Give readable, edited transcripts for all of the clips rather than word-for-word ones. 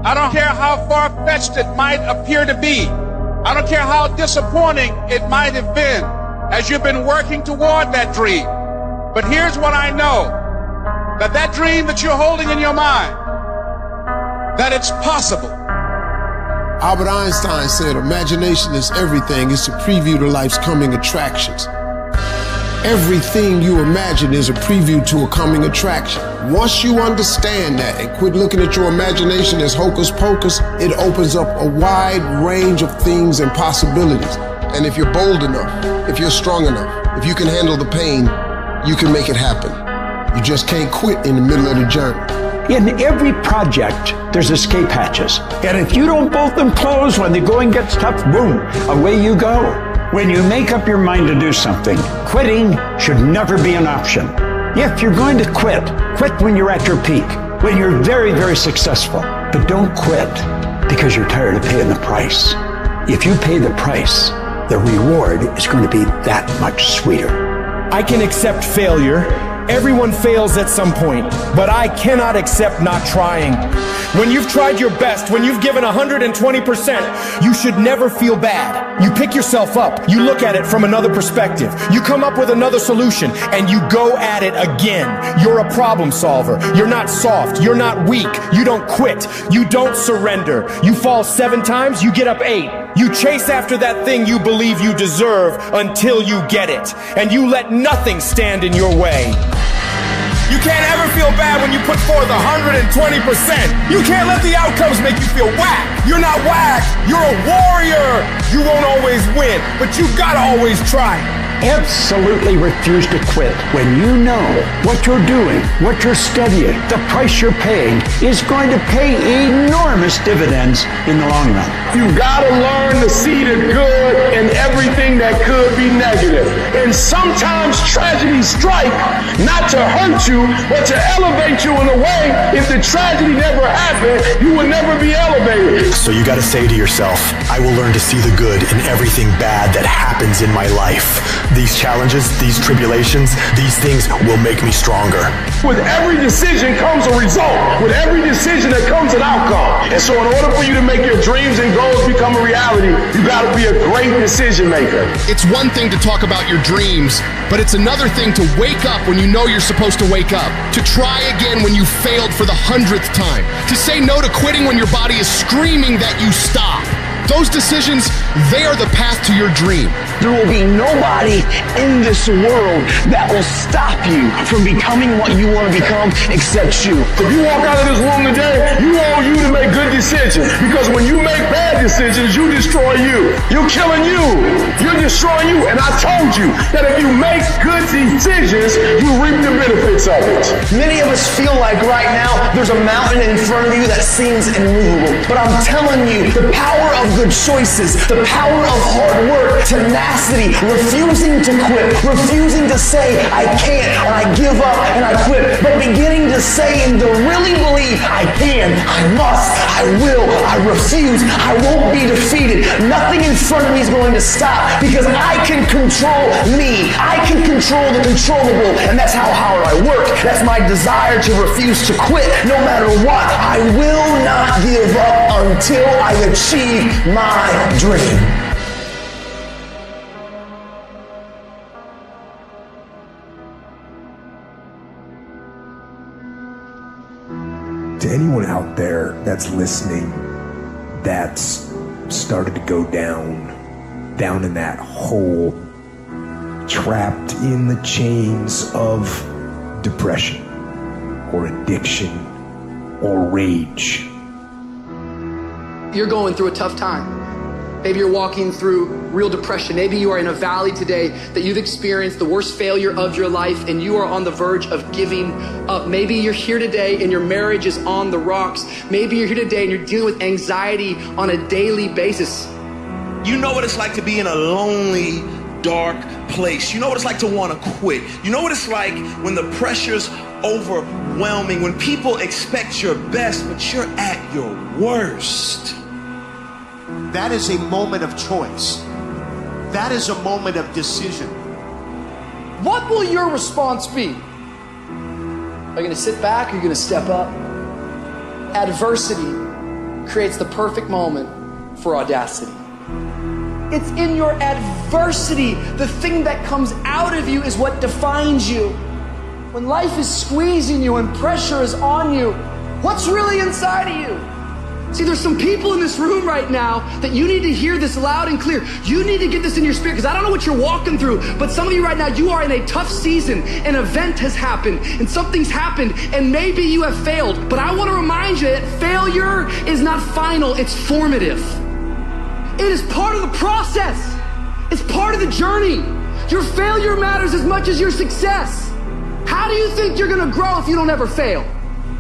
I don't care how far-fetched it might appear to be. I don't care how disappointing it might have been as you've been working toward that dream. But here's what I know, that dream that you're holding in your mind, that it's possible. Albert Einstein said, imagination is everything. It's a preview to life's coming attractions. Everything you imagine is a preview to a coming attraction. Once you understand that and quit looking at your imagination as hocus pocus, it opens up a wide range of things and possibilities. And if you're bold enough, if you're strong enough, if you can handle the pain, you can make it happen. You just can't quit in the middle of the journey. In every project, there's escape hatches. And if you don't bolt them closed when the going gets tough, boom, away you go. When you make up your mind to do something, quitting should never be an option. If you're going to quit, quit when you're at your peak, when you're very, very successful. But don't quit because you're tired of paying the price. If you pay the price, the reward is going to be that much sweeter. I can accept failure. Everyone fails at some point, but I cannot accept not trying. When you've tried your best, when you've given 120%, you should never feel bad. You pick yourself up, you look at it from another perspective, you come up with another solution, and you go at it again. You're a problem solver. You're not soft. You're not weak. You don't quit. You don't surrender. You fall 7 times, you get up 8. You chase after that thing you believe you deserve until you get it, and you let nothing stand in your way. You can't ever feel bad when you put forth 120%. You can't let the outcomes make you feel whack. You're not whack. You're a warrior. You won't always win, but you gotta always try. Absolutely refuse to quit when you know what you're doing, what you're studying, the price you're paying is going to pay enormous dividends in the long run. You gotta learn to see the good in everything that could be negative. And sometimes tragedies strike not to hurt you, but to elevate you in a way. If the tragedy never happened, you would never be elevated. So you gotta say to yourself, I will learn to see the good in everything bad that happens in my life. These challenges, these tribulations, these things will make me stronger. With every decision comes a result. With every decision there comes an outcome. And so in order for you to make your dreams and goals become a reality, you gotta be a great decision maker. It's one thing to talk about your dreams, but it's another thing to wake up when you know you're supposed to wake up, to try again when you failed for the 100th time, to say no to quitting when your body is screaming that you stop. Those decisions, they are the path to your dream. There will be nobody in this world that will stop you from becoming what you want to become except you. If you walk out of this room today, you want you to make good decisions. Because when you make bad decisions, you destroy you. You're killing you. You're destroying you. And I told you that if you make good decisions, you reap the benefits of it. Many of us feel like right now there's a mountain in front of you that seems immovable. But I'm telling you, the power of good choices, the power of hard work, tenacity, refusing to quit, refusing to say I can't and I give up and I quit, but beginning to say and to really believe I can, I must, I will, I refuse, I won't be defeated. Nothing in front of me is going to stop because I can control me. I can control the controllable, and that's how hard I work. That's my desire to refuse to quit no matter what. I will not give up until I achieve my dream. To anyone out there that's listening, that's started to go down in that hole, trapped in the chains of depression or addiction or rage. You're going through a tough time. Maybe you're walking through real depression. Maybe you are in a valley today that you've experienced the worst failure of your life and you are on the verge of giving up. Maybe you're here today and your marriage is on the rocks. Maybe you're here today and you're dealing with anxiety on a daily basis. You know what it's like to be in a lonely, dark place. You know what it's like to want to quit. You know what it's like when the pressure's overwhelming, when people expect your best, but you're at your worst. That is a moment of choice. That is a moment of decision. What will your response be? Are you going to sit back or are you going to step up? Adversity creates the perfect moment for audacity. It's in your adversity. The thing that comes out of you is what defines you. When life is squeezing you and pressure is on you, what's really inside of you? See, there's some people in this room right now that you need to hear this loud and clear. You need to get this in your spirit, because I don't know what you're walking through, but some of you right now, you are in a tough season. An event has happened and something's happened, and maybe you have failed. But I want to remind you that failure is not final, it's formative. It is part of the process. It's part of the journey. Your failure matters as much as your success. How do you think you're gonna grow if you don't ever fail?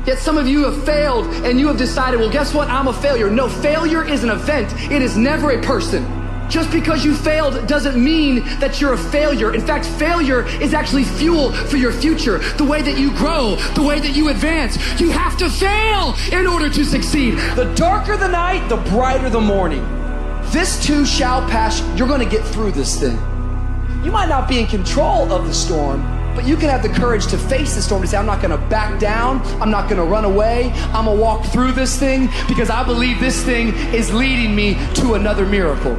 Yet some of you have failed and you have decided, well, guess what? I'm a failure. No, failure is an event. It is never a person. Just because you failed doesn't mean that you're a failure. In fact, failure is actually fuel for your future. The way that you grow, the way that you advance. You have to fail in order to succeed. The darker the night, the brighter the morning. This too shall pass. You're going to get through this thing. You might not be in control of the storm, but you can have the courage to face the storm, to say, I'm not going to back down. I'm not going to run away. I'm going to walk through this thing because I believe this thing is leading me to another miracle.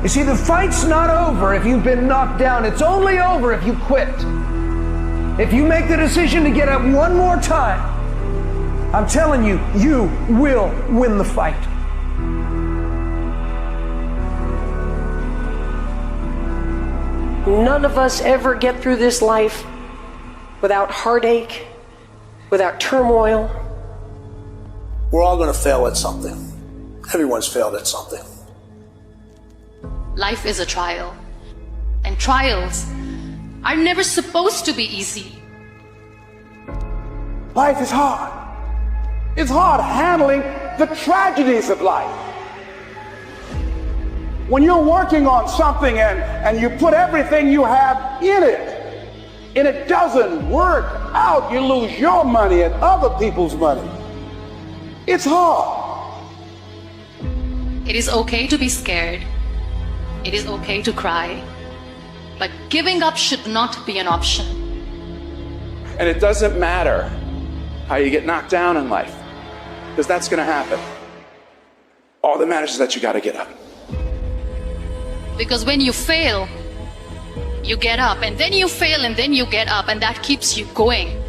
You see, the fight's not over if you've been knocked down. It's only over if you quit. If you make the decision to get up one more time, I'm telling you, you will win the fight. None of us ever get through this life without heartache, without turmoil. We're all going to fail at something. Everyone's failed at something. Life is a trial, and trials are never supposed to be easy. Life is hard. It's hard handling the tragedies of life. When you're working on something and you put everything you have in it, and it doesn't work out, you lose your money and other people's money. It's hard. It is okay to be scared. It is okay to cry. But giving up should not be an option. And it doesn't matter how you get knocked down in life, because that's going to happen. All that matters is that you got to get up. Because when you fail, you get up, and then you fail, and then you get up, and that keeps you going.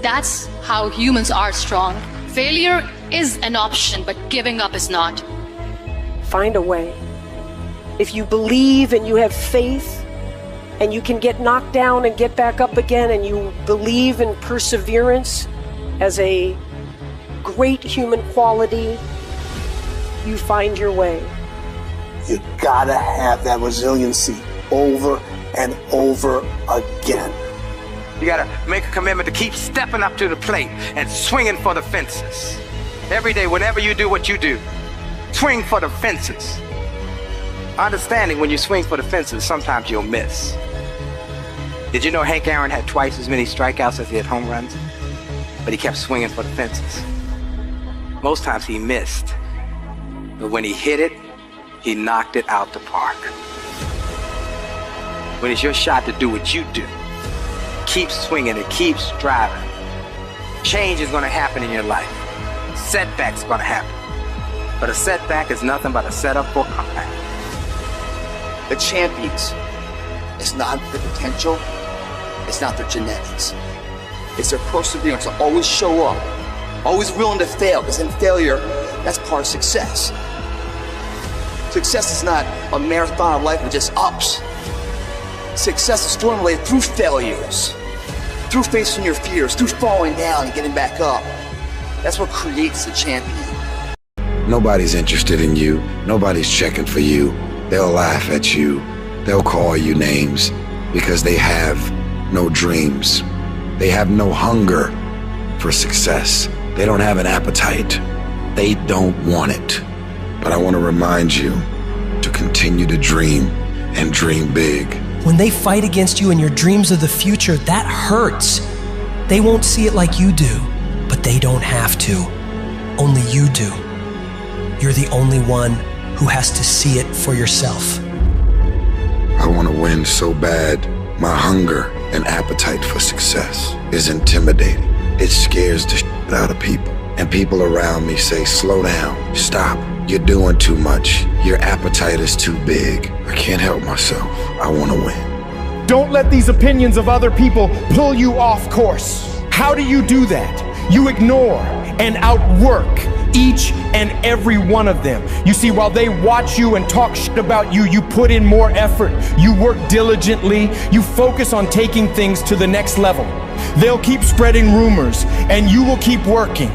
That's how humans are strong. Failure is an option, but giving up is not. Find a way. If you believe and you have faith, and you can get knocked down and get back up again, and you believe in perseverance as a great human quality, you find your way. You gotta have that resiliency over and over again. You gotta make a commitment to keep stepping up to the plate and swinging for the fences. Every day, whenever you do what you do, swing for the fences. Understanding when you swing for the fences, sometimes you'll miss. Did you know Hank Aaron had twice as many strikeouts as he had home runs? But he kept swinging for the fences. Most times he missed. But when he hit it, he knocked it out the park. When it's your shot to do what you do, keep swinging and keep striving. Change is going to happen in your life. Setbacks are going to happen. But a setback is nothing but a setup for a comeback. The champions, it's not their potential, it's not their genetics. It's their perseverance to always show up, always willing to fail, because in failure, that's part of success. Success is not a marathon of life with just ups. Success is formulated through failures, through facing your fears, through falling down and getting back up. That's what creates the champion. Nobody's interested in you. Nobody's checking for you. They'll laugh at you. They'll call you names because they have no dreams. They have no hunger for success. They don't have an appetite. They don't want it. But I want to remind you to continue to dream and dream big. When they fight against you in your dreams of the future, that hurts. They won't see it like you do, but they don't have to. Only you do. You're the only one who has to see it for yourself. I want to win so bad. My hunger and appetite for success is intimidating. It scares the shit out of people. And people around me say, slow down, stop. You're doing too much. Your appetite is too big. I can't help myself. I want to win. Don't let these opinions of other people pull you off course. How do you do that? You ignore and outwork each and every one of them. You see, while they watch you and talk shit about you, you put in more effort. You work diligently. You focus on taking things to the next level. They'll keep spreading rumors and you will keep working.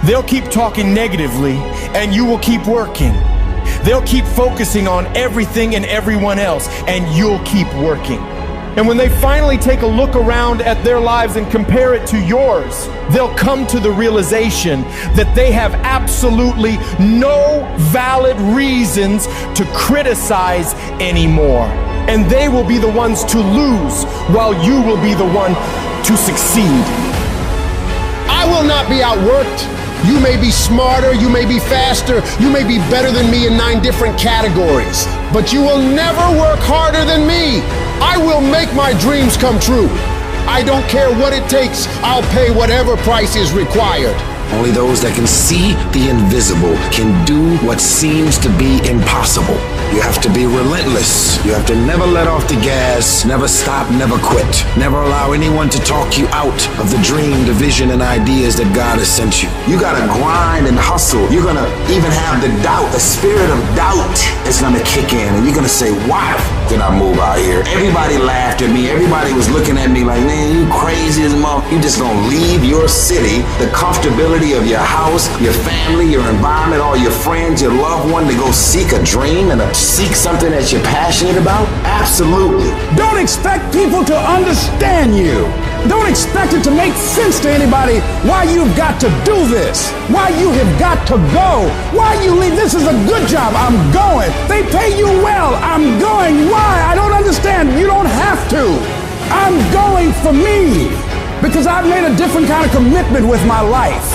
They'll keep talking negatively and you will keep working. They'll keep focusing on everything and everyone else and you'll keep working. And when they finally take a look around at their lives and compare it to yours, they'll come to the realization that they have absolutely no valid reasons to criticize anymore. And they will be the ones to lose while you will be the one to succeed. I will not be outworked. You may be smarter, you may be faster, you may be better than me in 9 different categories, but you will never work harder than me. I will make my dreams come true. I don't care what it takes. I'll pay whatever price is required. Only those that can see the invisible can do what seems to be impossible. You have to be relentless. You have to never let off the gas, never stop, never quit. Never allow anyone to talk you out of the dream, the vision, and ideas that God has sent you. You gotta grind and hustle. You're gonna even have the doubt, the spirit of doubt is gonna kick in, and you're gonna say, why did I move out here? Everybody laughed at me. Everybody was looking at me like, man, you crazy as a mother. You just gonna leave your city, the comfortability of your house, your family, your environment, all your friends, your loved one, to go seek a dream and seek something that you're passionate about? Absolutely. Don't expect people to understand you. Don't expect it to make sense to anybody why you've got to do this, why you have got to go, why you leave. This is a good job. I'm going. They pay you well. I'm going. Why? I don't understand. You don't have to. I'm going for me because I've made a different kind of commitment with my life.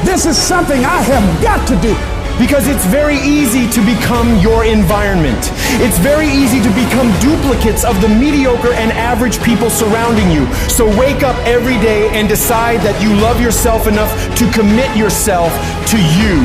This is something I have got to do. Because it's very easy to become your environment. It's very easy to become duplicates of the mediocre and average people surrounding you. So wake up every day and decide that you love yourself enough to commit yourself to you.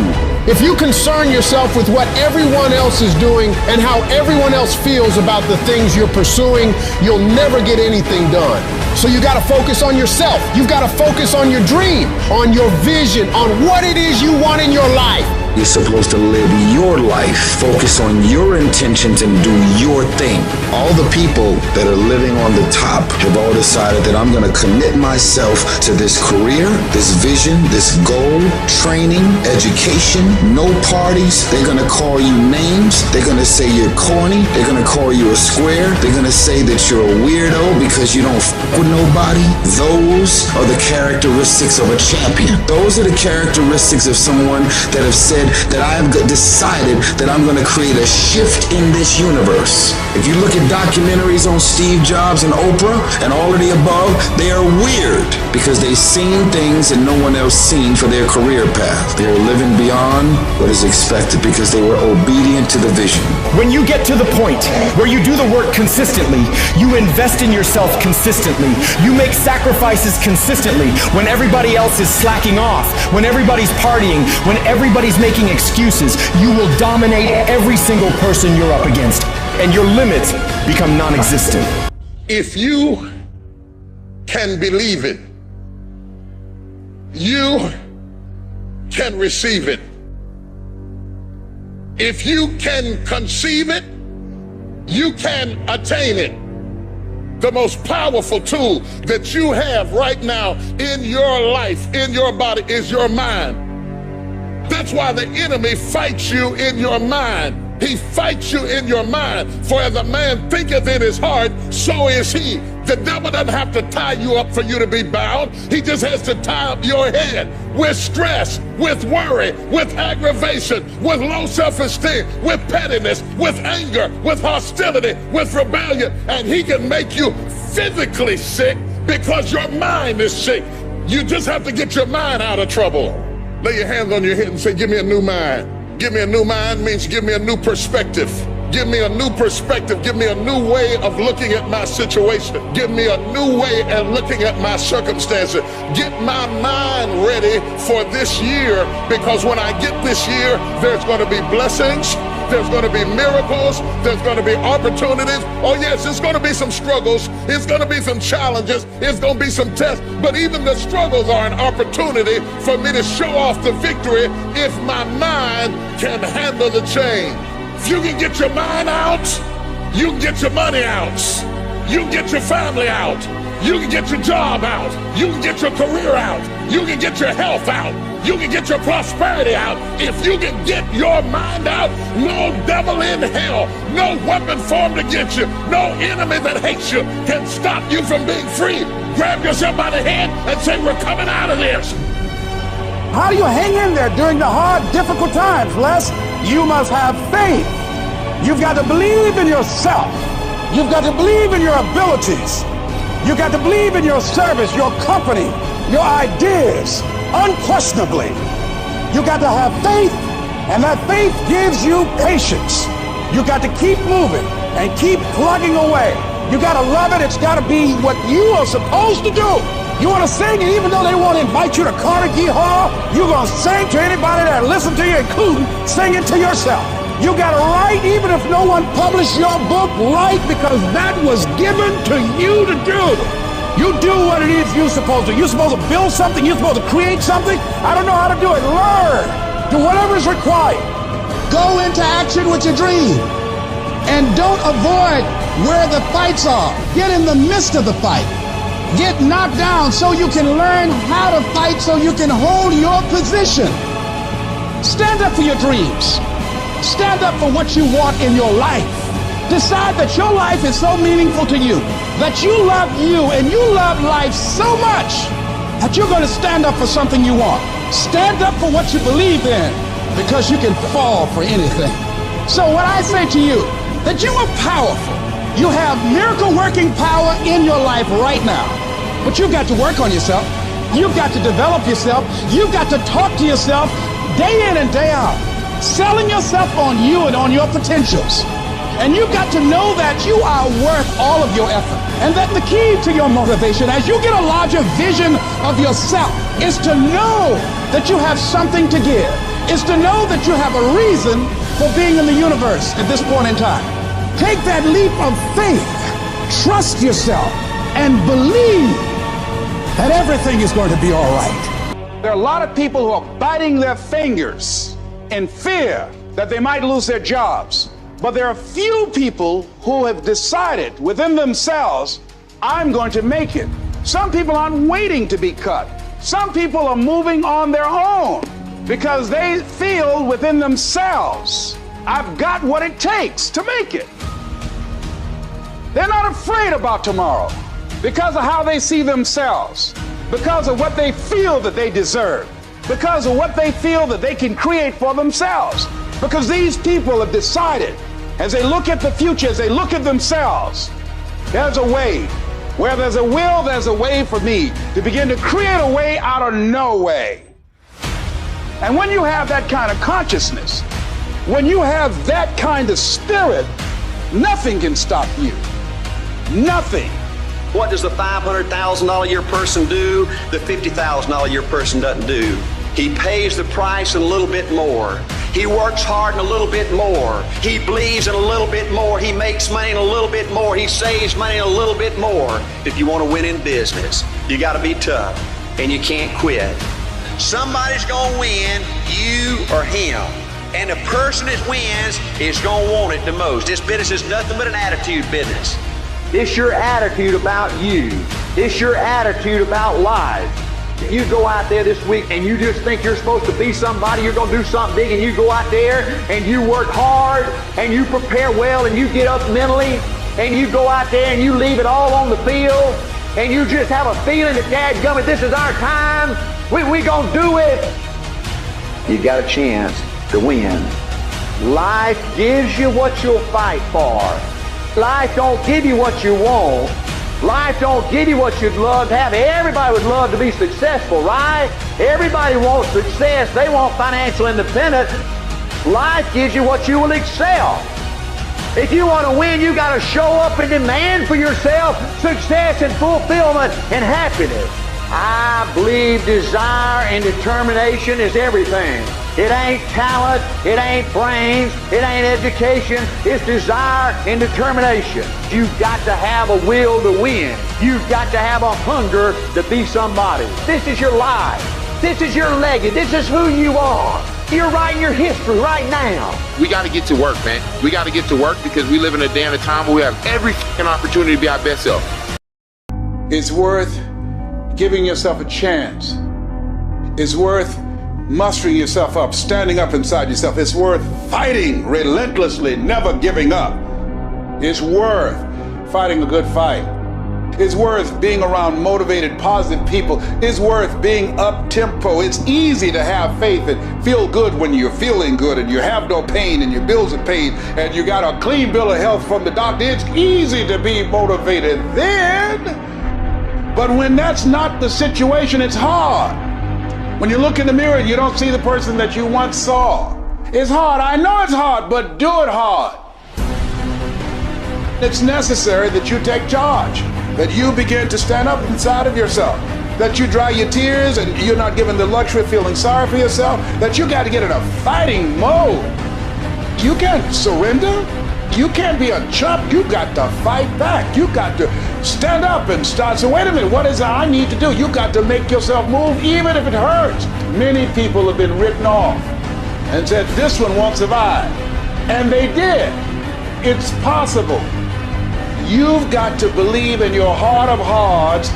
If you concern yourself with what everyone else is doing and how everyone else feels about the things you're pursuing, you'll never get anything done. So you gotta focus on yourself. You've gotta focus on your dream, on your vision, on what it is you want in your life. You're supposed to live your life, focus on your intentions, and do your thing. All the people that are living on the top have all decided that I'm going to commit myself to this career, this vision, this goal, training, education, no parties. They're going to call you names. They're going to say you're corny. They're going to call you a square. They're going to say that you're a weirdo because you don't f with nobody. Those are the characteristics of a champion. Those are the characteristics of someone that have said that I have decided that I'm going to create a shift in this universe. If you look at documentaries on Steve Jobs and Oprah and all of the above, they are weird because they've seen things that no one else seen for their career path. They are living beyond what is expected because they were obedient to the vision. When you get to the point where you do the work consistently, you invest in yourself consistently, you make sacrifices consistently when everybody else is slacking off, when everybody's partying, when everybody's making excuses, you will dominate every single person you're up against, and your limits become non-existent. If you can believe it, you can receive it. If you can conceive it, you can attain it. The most powerful tool that you have right now in your life, in your body, is your mind. That's why the enemy fights you in your mind. He fights you in your mind. For as a man thinketh in his heart, so is he. The devil doesn't have to tie you up for you to be bound. He just has to tie up your head with stress, with worry, with aggravation, with low self-esteem, with pettiness, with anger, with hostility, with rebellion. And he can make you physically sick because your mind is sick. You just have to get your mind out of trouble. Lay your hands on your head and say, give me a new mind. Give me a new mind means give me a new perspective. Give me a new perspective. Give me a new way of looking at my situation. Give me a new way of looking at my circumstances. Get my mind ready for this year, because when I get this year, there's going to be blessings. There's going to be miracles. There's going to be opportunities. Oh yes, it's going to be some struggles. It's going to be some challenges. It's going to be some tests. But even the struggles are an opportunity for me to show off the victory if my mind can handle the change. If you can get your mind out, you can get your money out. You can get your family out. You can get your job out. You can get your career out. You can get your health out. You can get your prosperity out. If you can get your mind out, no devil in hell, no weapon formed against you, no enemy that hates you can stop you from being free. Grab yourself by the head and say, we're coming out of this. How do you hang in there during the hard, difficult times, Les? You must have faith. You've got to believe in yourself. You've got to believe in your abilities. You've got to believe in your service, your company, your ideas. Unquestionably, you got to have faith, and that faith gives you patience. You got to keep moving and keep plugging away. You got to love it. It's got to be what you are supposed to do. You want to sing, and even though they won't invite you to Carnegie Hall, you're going to sing to anybody that listens to you, including singing to yourself. You got to write, even if no one published your book, write, because that was given to you to do. You do what it is you're supposed to. You're supposed to build something. You're supposed to create something. I don't know how to do it. Learn. Do whatever is required. Go into action with your dream. And don't avoid where the fights are. Get in the midst of the fight. Get knocked down so you can learn how to fight, so you can hold your position. Stand up for your dreams. Stand up for what you want in your life. Decide that your life is so meaningful to you, that you love you and you love life so much that you're going to stand up for something you want. Stand up for what you believe in, because you can fall for anything. So what I say to you, that you are powerful. You have miracle working power in your life right now. But you've got to work on yourself. You've got to develop yourself. You've got to talk to yourself day in and day out, selling yourself on you and on your potentials. And you've got to know that you are worth all of your effort. And that the key to your motivation, as you get a larger vision of yourself, is to know that you have something to give. Is to know that you have a reason for being in the universe at this point in time. Take that leap of faith. Trust yourself and believe that everything is going to be all right. There are a lot of people who are biting their fingers in fear that they might lose their jobs. But there are few people who have decided within themselves, I'm going to make it. Some people aren't waiting to be cut. Some people are moving on their own because they feel within themselves, I've got what it takes to make it. They're not afraid about tomorrow because of how they see themselves, because of what they feel that they deserve, because of what they feel that they can create for themselves. Because these people have decided, as they look at the future, as they look at themselves, there's a way. Where there's a will, there's a way for me to begin to create a way out of no way. And when you have that kind of consciousness, when you have that kind of spirit, nothing can stop you. Nothing. What does the $500,000 a year person do the $50,000 a year person doesn't do? He pays the price and a little bit more. He works hard and a little bit more. He believes in a little bit more. He makes money and a little bit more. He saves money and a little bit more. If you want to win in business, you got to be tough and you can't quit. Somebody's going to win, you or him. And the person that wins is going to want it the most. This business is nothing but an attitude business. It's your attitude about you. It's your attitude about life. If you go out there this week and you just think you're supposed to be somebody, you're going to do something big, and you go out there and you work hard and you prepare well and you get up mentally and you go out there and you leave it all on the field and you just have a feeling that, dadgummit, this is our time, we going to do it, you got a chance to win. Life gives you what you'll fight for. Life don't give you what you want. Life don't give you what you'd love to have. Everybody would love to be successful, right? Everybody wants success. They want financial independence. Life gives you what you will excel. If you want to win, you got to show up and demand for yourself success and fulfillment and happiness. I believe desire and determination is everything. It ain't talent, it ain't brains, it ain't education, it's desire and determination. You've got to have a will to win. You've got to have a hunger to be somebody. This is your life. This is your legacy. This is who you are. You're writing your history right now. We got to get to work, man. We got to get to work because we live in a day and a time where we have every fucking opportunity to be our best self. It's worth giving yourself a chance. It's worth mustering yourself up, standing up inside yourself. It's worth fighting relentlessly, never giving up. It's worth fighting a good fight. It's worth being around motivated, positive people. It's worth being up-tempo. It's easy to have faith and feel good when you're feeling good and you have no pain and your bills are paid and you got a clean bill of health from the doctor. It's easy to be motivated then. But when that's not the situation, it's hard. When you look in the mirror, you don't see the person that you once saw. It's hard. I know it's hard, but do it hard. It's necessary that you take charge, that you begin to stand up inside of yourself, that you dry your tears and you're not given the luxury of feeling sorry for yourself, that you got to get in a fighting mode. You can't surrender. You can't be a chump. You got to fight back. You got to stand up and start. So wait a minute, what is it I need to do? You got to make yourself move even if it hurts. Many people have been written off and said, this one won't survive. And they did. It's possible. You've got to believe in your heart of hearts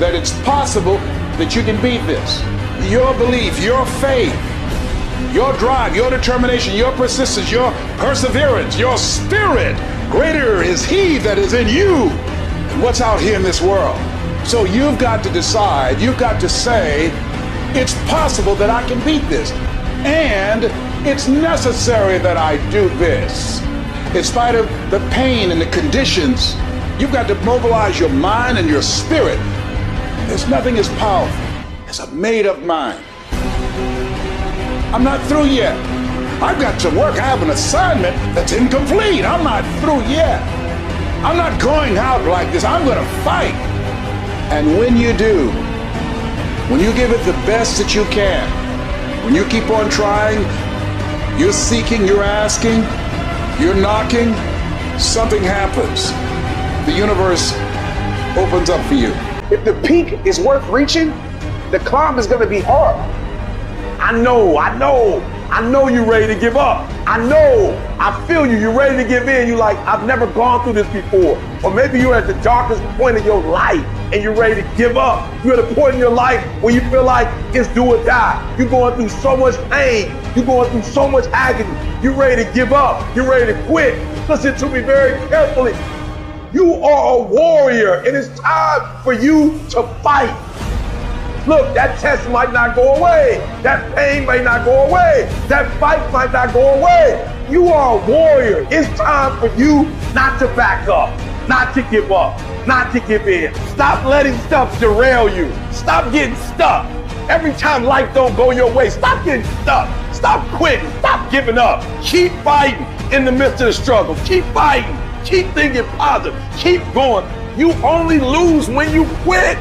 that it's possible that you can beat this. Your belief, your faith, your drive, your determination, your persistence, your perseverance, your spirit. Greater is He that is in you than what's out here in this world. So you've got to decide, you've got to say, it's possible that I can beat this. And it's necessary that I do this. In spite of the pain and the conditions, you've got to mobilize your mind and your spirit. There's nothing as powerful as a made-up mind. I'm not through yet. I've got to work. I have an assignment that's incomplete. I'm not through yet. I'm not going out like this. I'm going to fight. And when you do, when you give it the best that you can, when you keep on trying, you're seeking, you're asking, you're knocking, something happens. The universe opens up for you. If the peak is worth reaching, the climb is going to be hard. I know you're ready to give up. I feel you. You're ready to give in. You're like, I've never gone through this before. Or maybe you're at the darkest point of your life and you're ready to give up. You're at a point in your life where you feel like it's do or die. You're going through so much pain. You're going through so much agony. You're ready to give up. You're ready to quit. Listen to me very carefully. You are a warrior. It is time for you to fight. Look, that test might not go away. That pain might not go away. That fight might not go away. You are a warrior. It's time for you not to back up, not to give up, not to give in. Stop letting stuff derail you. Stop getting stuck. Every time life don't go your way, stop getting stuck. Stop quitting. Stop giving up. Keep fighting in the midst of the struggle. Keep fighting. Keep thinking positive. Keep going. You only lose when you quit.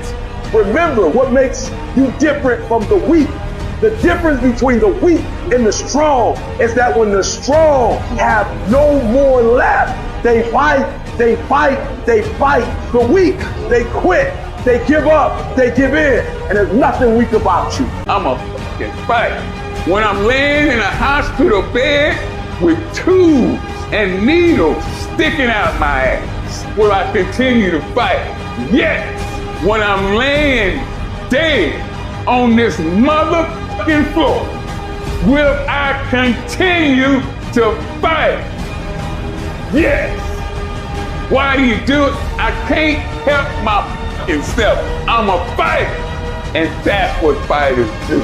Remember what makes you different from the weak. The difference between the weak and the strong is that when the strong have no more left, they fight, they fight, they fight. The weak, they quit, they give up, they give in, and there's nothing weak about you. I'm a fucking fight. When I'm laying in a hospital bed with tubes and needles sticking out my ass, will I continue to fight? Yes. When I'm laying dead on this motherfucking floor, will I continue to fight? Yes. Why do you do it? I can't help my fucking self. I'm a fighter. And that's what fighters do.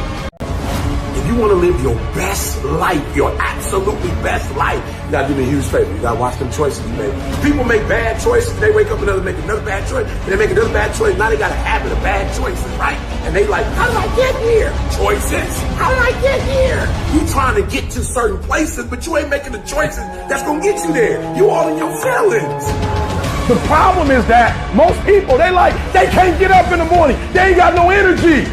If you want to live your best life, your absolutely best life, you gotta do me a huge favor. You gotta watch them choices you make. People make bad choices, they wake up and make another bad choice, and they make another bad choice, now they got a habit of bad choices, right? And they like, how did I get here? Choices. How did I get here? You trying to get to certain places, but you ain't making the choices that's gonna get you there. You all in your feelings. The problem is that most people, they can't get up in the morning. They ain't got no energy.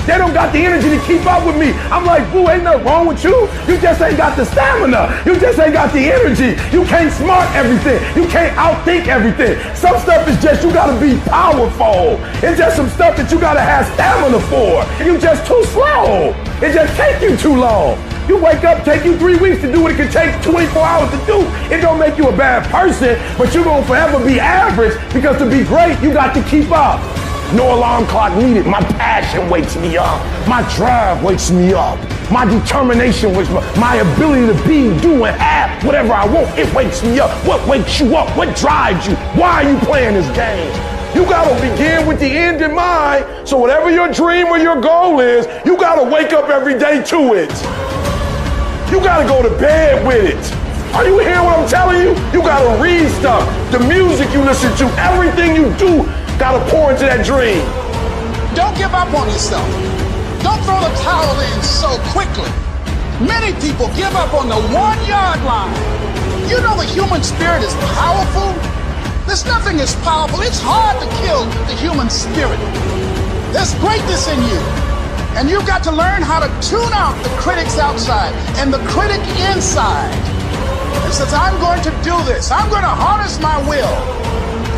They don't got the energy to keep up with me. I'm like, boo, ain't nothing wrong with you. You just ain't got the stamina. You just ain't got the energy. You can't smart everything. You can't outthink everything. Some stuff is just, you gotta be powerful. It's just some stuff that you gotta have stamina for. You just too slow. It just take you too long. You wake up, take you 3 weeks to do what it can take 24 hours to do. It don't make you a bad person, but you're gonna forever be average because to be great, you got to keep up. No alarm clock needed. My passion wakes me up. My drive wakes me up. My determination wakes me up. My ability to be, do, and have whatever I want, it wakes me up. What wakes you up? What drives you? Why are you playing this game? You gotta begin with the end in mind, so whatever your dream or your goal is, you gotta wake up every day to it. You gotta go to bed with it. Are you hearing what I'm telling you? You gotta read stuff. The music you listen to, everything you do, gotta pour into that dream. Don't give up on yourself. Don't throw the towel in so quickly. Many people give up on the 1-yard line. You know the human spirit is powerful. There's nothing as powerful. It's hard to kill the human spirit. There's greatness in you. And you've got to learn how to tune out the critics outside and the critic inside. And since I'm going to do this, I'm going to harness my will.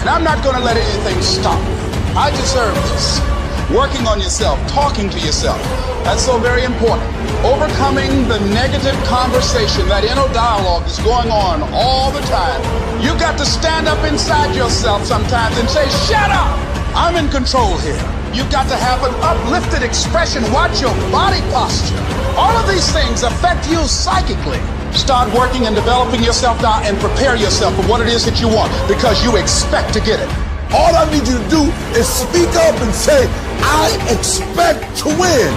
And I'm not going to let anything stop me. I deserve this. Working on yourself, talking to yourself. That's so very important. Overcoming the negative conversation, that inner dialogue is going on all the time. You've got to stand up inside yourself sometimes and say, shut up! I'm in control here. You've got to have an uplifted expression. Watch your body posture. All of these things affect you psychically. Start working and developing yourself now and prepare yourself for what it is that you want, because you expect to get it. All I need you to do is speak up and say, I expect to win.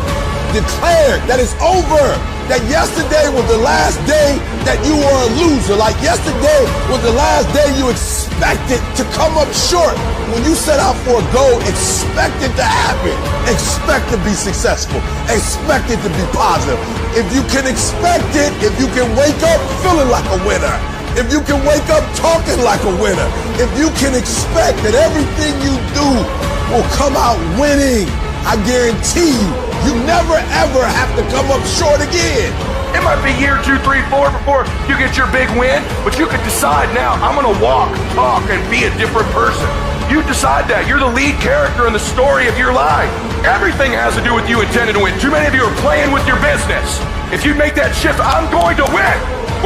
Declare that it's over. That yesterday was the last day that you were a loser. Like yesterday was the last day you expected to come up short. When you set out for a goal, expect it to happen. Expect to be successful. Expect it to be positive. If you can expect it, if you can wake up feeling like a winner, if you can wake up talking like a winner, if you can expect that everything you do will come out winning, I guarantee you never ever have to come up short again. It might be year 2, 3, 4 before you get your big win, but you can decide now, I'm gonna walk, talk, and be a different person. You decide that. You're the lead character in the story of your life. Everything has to do with you intending to win. Too many of you are playing with your business. If you make that shift, I'm going to win.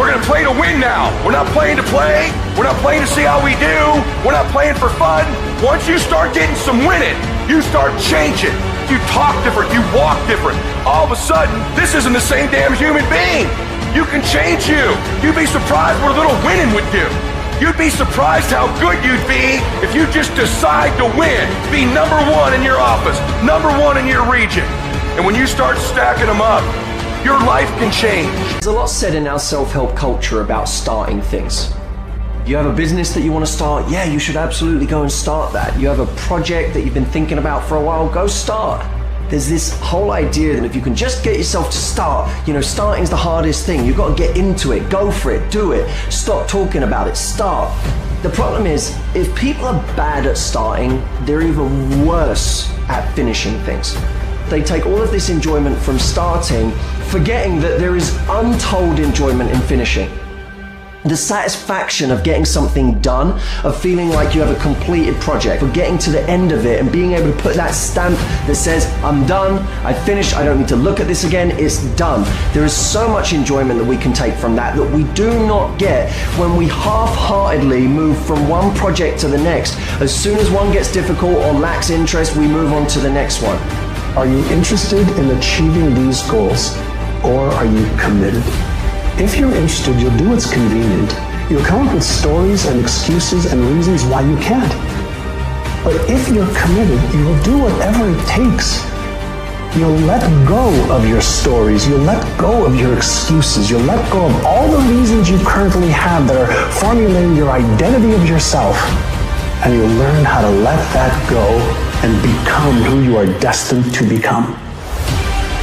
We're going to play to win now. We're not playing to play. We're not playing to see how we do. We're not playing for fun. Once you start getting some winning, you start changing. You talk different. You walk different. All of a sudden, this isn't the same damn human being. You can change you. You'd be surprised what a little winning would do. You'd be surprised how good you'd be if you just decide to win. Be number 1 in your office, number 1 in your region. And when you start stacking them up, your life can change. There's a lot said in our self-help culture about starting things. You have a business that you want to start, yeah, you should absolutely go and start that. You have a project that you've been thinking about for a while, go start. There's this whole idea that if you can just get yourself to start, starting's the hardest thing. You've got to get into it, go for it, do it. Stop talking about it, start. The problem is, if people are bad at starting, they're even worse at finishing things. They take all of this enjoyment from starting, forgetting that there is untold enjoyment in finishing. The satisfaction of getting something done, of feeling like you have a completed project, of getting to the end of it and being able to put that stamp that says, I'm done, I finished, I don't need to look at this again, it's done. There is so much enjoyment that we can take from that we do not get when we half-heartedly move from one project to the next. As soon as one gets difficult or lacks interest, we move on to the next one. Are you interested in achieving these goals, or are you committed? If you're interested, you'll do what's convenient. You'll come up with stories and excuses and reasons why you can't. But if you're committed, you'll do whatever it takes. You'll let go of your stories. You'll let go of your excuses. You'll let go of all the reasons you currently have that are formulating your identity of yourself. And you'll learn how to let that go and become who you are destined to become.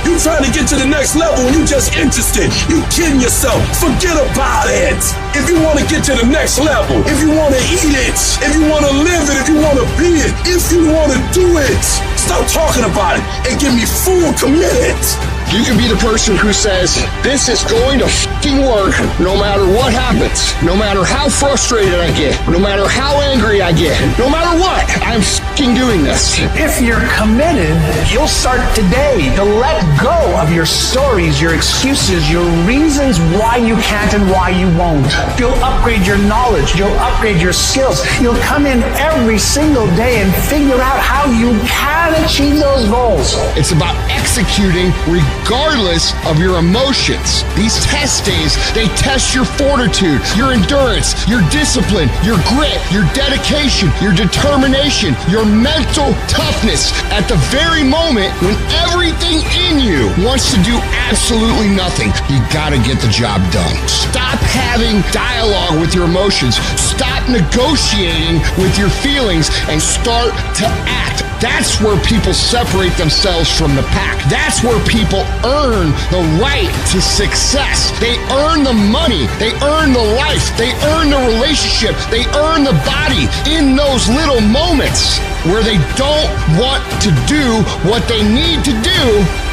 You trying to get to the next level and you just interested. You kidding yourself. Forget about it. If you want to get to the next level, if you want to eat it, if you want to live it, if you want to be it, if you want to do it, stop talking about it and give me full commitment. You can be the person who says, this is going to fucking work no matter what happens, no matter how frustrated I get, no matter how angry I get, no matter what, I'm fucking doing this. If you're committed, you'll start today to let go of your stories, your excuses, your reasons why you can't and why you won't. You'll upgrade your knowledge. You'll upgrade your skills. You'll come in every single day and figure out how you can achieve those goals. It's about executing regardless of your emotions. These test days, they test your fortitude, your endurance, your discipline, your grit, your dedication, your determination, your mental toughness at the very moment when everything in you wants to do absolutely nothing. You gotta get the job done. Stop having dialogue with your emotions. Stop negotiating with your feelings and start to act. That's where people separate themselves from the pack. That's where people earn the right to success. They earn the money. They earn the life. They earn the relationship. They earn the body in those little moments where they don't want to do what they need to do,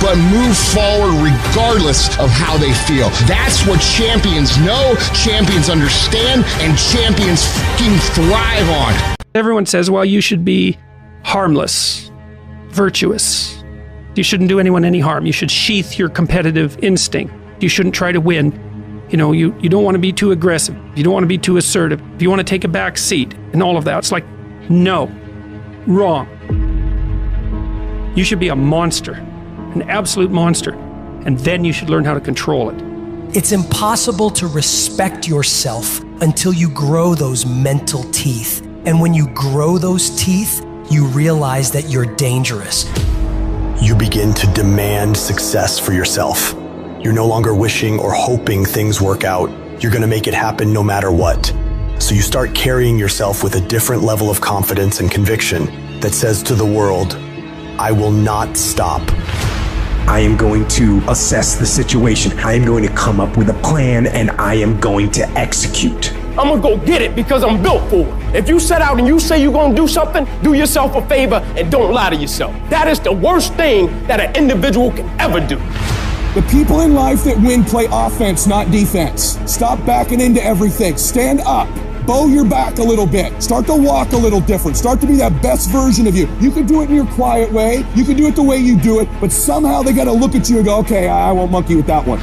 but move forward regardless of how they feel. That's what champions know, champions understand, and champions fucking thrive on. Everyone says, well, you should be harmless, virtuous. You shouldn't do anyone any harm. You should sheath your competitive instinct. You shouldn't try to win. You know, you don't want to be too aggressive. You don't want to be too assertive. If you want to take a back seat and all of that, it's like, no, wrong. You should be a monster, an absolute monster, and then you should learn how to control it. It's impossible to respect yourself until you grow those mental teeth. And when you grow those teeth, you realize that you're dangerous. You begin to demand success for yourself. You're no longer wishing or hoping things work out. You're going to make it happen no matter what. So you start carrying yourself with a different level of confidence and conviction that says to the world, I will not stop. I am going to assess the situation. I am going to come up with a plan and I am going to execute. I'm gonna go get it because I'm built for it. If you set out and you say you're gonna do something, do yourself a favor and don't lie to yourself. That is the worst thing that an individual can ever do. The people in life that win play offense, not defense. Stop backing into everything. Stand up. Bow your back a little bit. Start to walk a little different. Start to be that best version of you. You can do it in your quiet way. You can do it the way you do it, but somehow they gotta look at you and go, okay, I won't monkey with that one.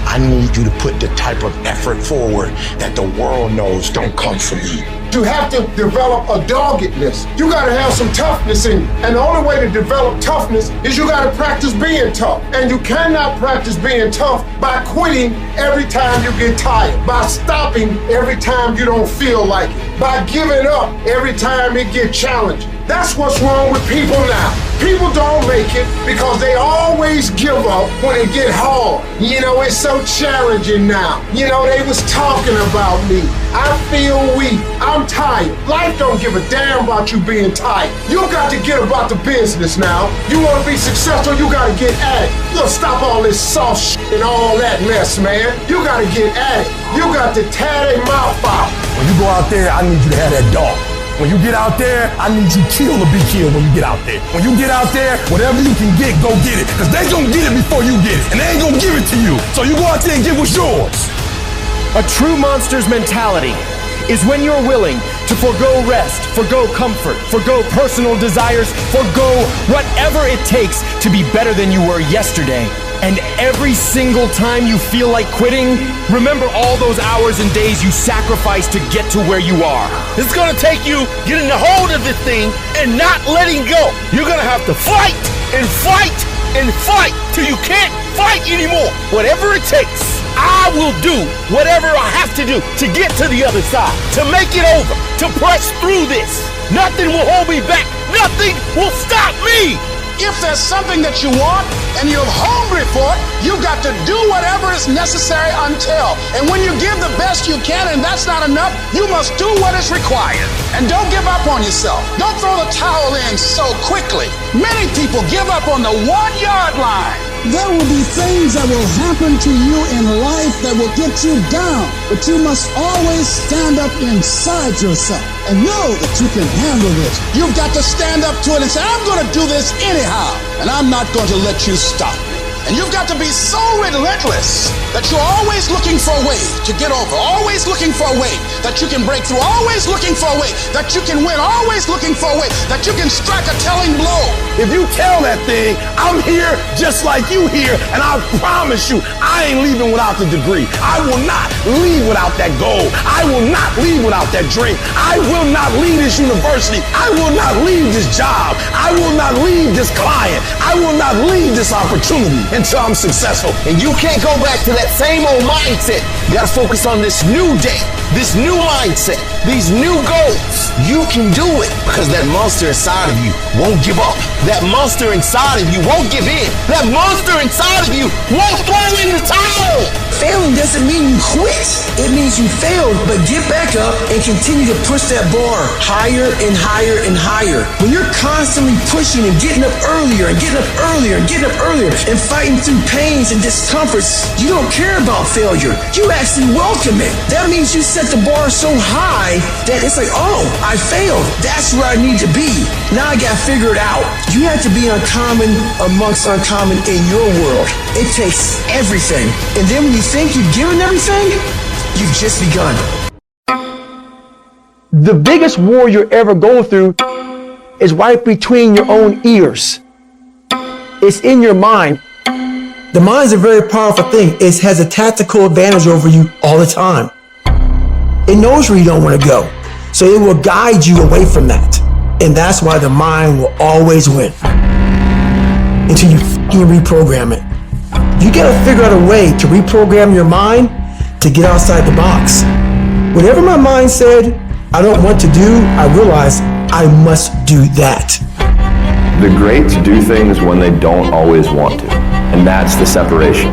I need you to put the type of effort forward that the world knows don't come from you. You have to develop a doggedness. You gotta have some toughness in you. And the only way to develop toughness is you gotta practice being tough. And you cannot practice being tough by quitting every time you get tired, by stopping every time you don't feel like it, by giving up every time it gets challenging. That's what's wrong with people now. People don't make it because they always give up when it get hard. You know, it's so challenging now. You know, they was talking about me. I feel weak. I'm tired. Life don't give a damn about you being tired. You got to get about the business now. You want to be successful, you got to get at it. You got to stop all this soft shit and all that mess, man. You got to get at it. You got to tear their mouth out. When you go out there, I need you to have that dog. When you get out there, I need you kill or be killed when you get out there. When you get out there, whatever you can get, go get it. Because they gonna get it before you get it. And they ain't gonna give it to you. So you go out there and get what's yours. A true monster's mentality is when you're willing to forgo rest, forgo comfort, forgo personal desires, forgo whatever it takes to be better than you were yesterday. And every single time you feel like quitting, remember all those hours and days you sacrificed to get to where you are. It's gonna take you getting a hold of this thing and not letting go. You're gonna have to fight and fight and fight till you can't fight anymore. Whatever it takes, I will do whatever I have to do to get to the other side, to make it over, to press through this. Nothing will hold me back. Nothing will stop me. If there's something that you want and you're hungry for it, you've got to do whatever is necessary until. And when you give the best you can and that's not enough, you must do what is required. And don't give up on yourself. Don't throw the towel in so quickly. Many people give up on the 1-yard line. There will be things that will happen to you in life that will get you down, but you must always stand up inside yourself and know that you can handle this. You've got to stand up to it and say, I'm going to do this anyhow, and I'm not going to let you stop me. And you've got to be so relentless that you're always looking for a way to get over, always looking for a way that you can break through, always looking for a way that you can win, always looking for a way that you can strike a telling blow. If you tell that thing, I'm here just like you here, and I promise you, I ain't leaving without the degree. I will not leave without that goal. I will not leave without that dream. I will not leave this university. I will not leave this job. I will not leave this client. I will not leave this opportunity until I'm successful. And you can't go back to that same old mindset. You gotta focus on this new day, this new mindset, these new goals. You can do it because that monster inside of you won't give up. That monster inside of you won't give in. That monster inside of you won't throw in the towel. Failing doesn't mean you quit. It means you failed, but get back up and continue to push that bar higher and higher and higher. When you're constantly pushing and getting up earlier and getting up earlier and getting up earlier and fighting through pains and discomforts, you don't care about failure. You actually welcome it. That means you set the bar so high that it's like, oh, I failed. That's where I need to be. Now I got to figure it out. You have to be uncommon amongst uncommon in your world. It takes everything. And then when you think you've given everything, you've just begun. The biggest war you're ever going through is right between your own ears. It's in your mind. The mind is a very powerful thing. It has a tactical advantage over you all the time. It knows where you don't want to go. So it will guide you away from that. And that's why the mind will always win. Until you reprogram it. You gotta figure out a way to reprogram your mind to get outside the box. Whatever my mind said I don't want to do, I realize I must do that. The greats do things when they don't always want to. And that's the separation.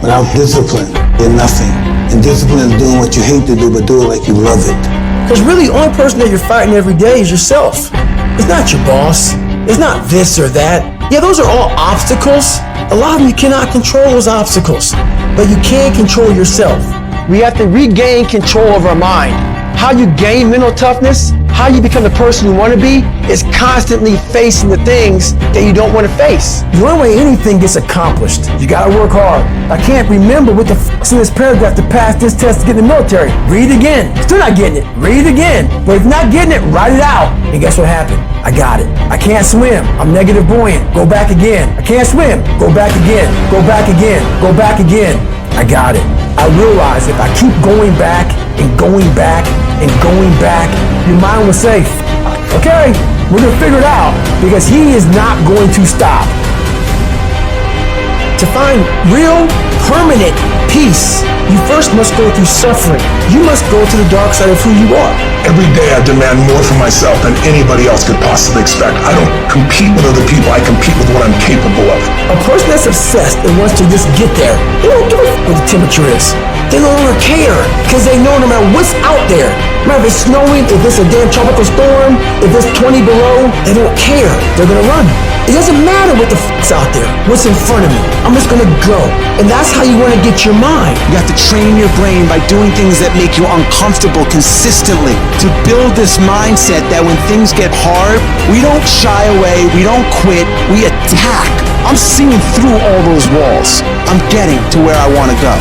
Without discipline, you're nothing. And discipline is doing what you hate to do, but do it like you love it. Because really, the only person that you're fighting every day is yourself. It's not your boss. It's not this or that. Yeah, those are all obstacles. A lot of them you cannot control those obstacles, but you can control yourself. We have to regain control of our mind. How you gain mental toughness, how you become the person you want to be, is constantly facing the things that you don't want to face. The only way anything gets accomplished, you gotta work hard. I can't remember what the f***'s in this paragraph to pass this test to get in the military. Read it again. Still not getting it. Read it again. But if you're not getting it, write it out. And guess what happened? I got it. I can't swim. I'm negative buoyant. Go back again. I can't swim. Go back again. Go back again. Go back again. I got it. I realize if I keep going back and going back and going back, your mind will say, okay, we're gonna figure it out, because he is not going to stop. To find real, permanent peace, you first must go through suffering. You must go to the dark side of who you are. Every day I demand more from myself than anybody else could possibly expect. I don't compete with other people, I compete with what I'm capable of. A person that's obsessed and wants to just get there, they don't give a f*** what the temperature is. They no longer care, because they know no matter what's out there, no matter if it's snowing, if it's a damn tropical storm, if it's 20 below, they don't care. They're gonna run. It doesn't matter what the f***'s out there, what's in front of me. I'm just gonna go. And that's how you wanna get your mind. You have to train your brain by doing things that make you uncomfortable consistently. To build this mindset that when things get hard, we don't shy away, we don't quit, we attack. I'm seeing through all those walls. I'm getting to where I wanna go.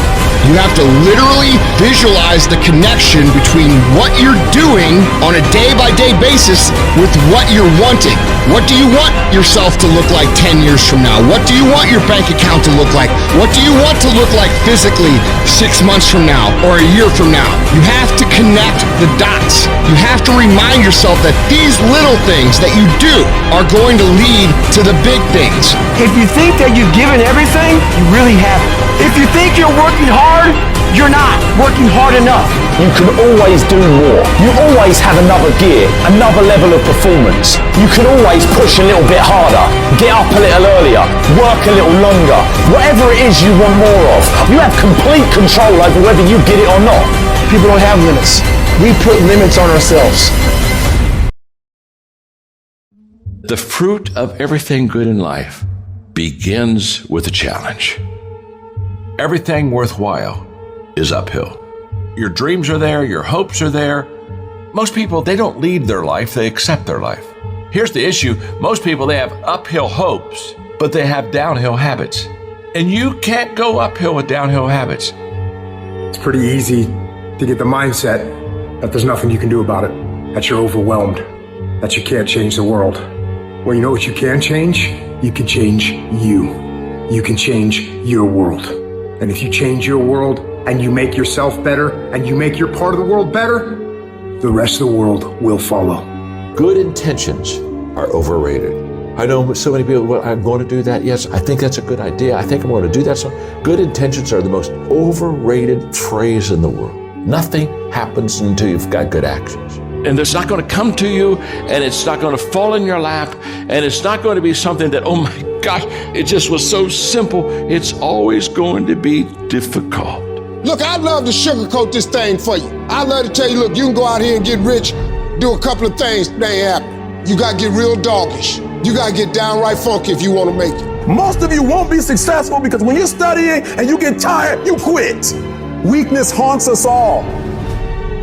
You have to literally visualize the connection between what you're doing on a day-by-day basis with what you're wanting. What do you want yourself to look like 10 years from now? What do you want your bank account to look like? What do you want to look like physically 6 months from now or a year from now? You have to connect the dots. You have to remind yourself that these little things that you do are going to lead to the big things. If you think that you've given everything, you really haven't. If you think you're working hard, you're not working hard enough. you can always do more. You always have another gear, another level of performance. You can always push a little bit harder, get up a little earlier, work a little longer. Whatever it is you want more of, you have complete control over whether you get it or not. People don't have limits. We put limits on ourselves. The fruit of everything good in life begins with a challenge. Everything worthwhile is uphill. Your dreams are there, your hopes are there. Most people, they don't lead their life, they accept their life. Here's the issue. Most people, they have uphill hopes, but they have downhill habits. And you can't go uphill with downhill habits. It's pretty easy to get the mindset that there's nothing you can do about it, that you're overwhelmed, that you can't change the world. Well, you know what you can change? You can change you. You can change your world. And if you change your world and you make yourself better and you make your part of the world better, the rest of the world will follow. Good intentions are overrated. I know so many people, well, I'm going to do that. Yes, I think that's a good idea. I think I'm going to do that. So good intentions are the most overrated phrase in the world. Nothing happens until you've got good actions. And it's not going to come to you, and it's not going to fall in your lap, and it's not going to be something that, oh my gosh, it just was so simple. It's always going to be difficult. Look, I'd love to sugarcoat this thing for you. I'd love to tell you, look, you can go out here and get rich, do a couple of things, they ain't happen. You got to get real doggish. You got to get downright funky if you want to make it. Most of you won't be successful because when you're studying and you get tired, you quit. Weakness haunts us all.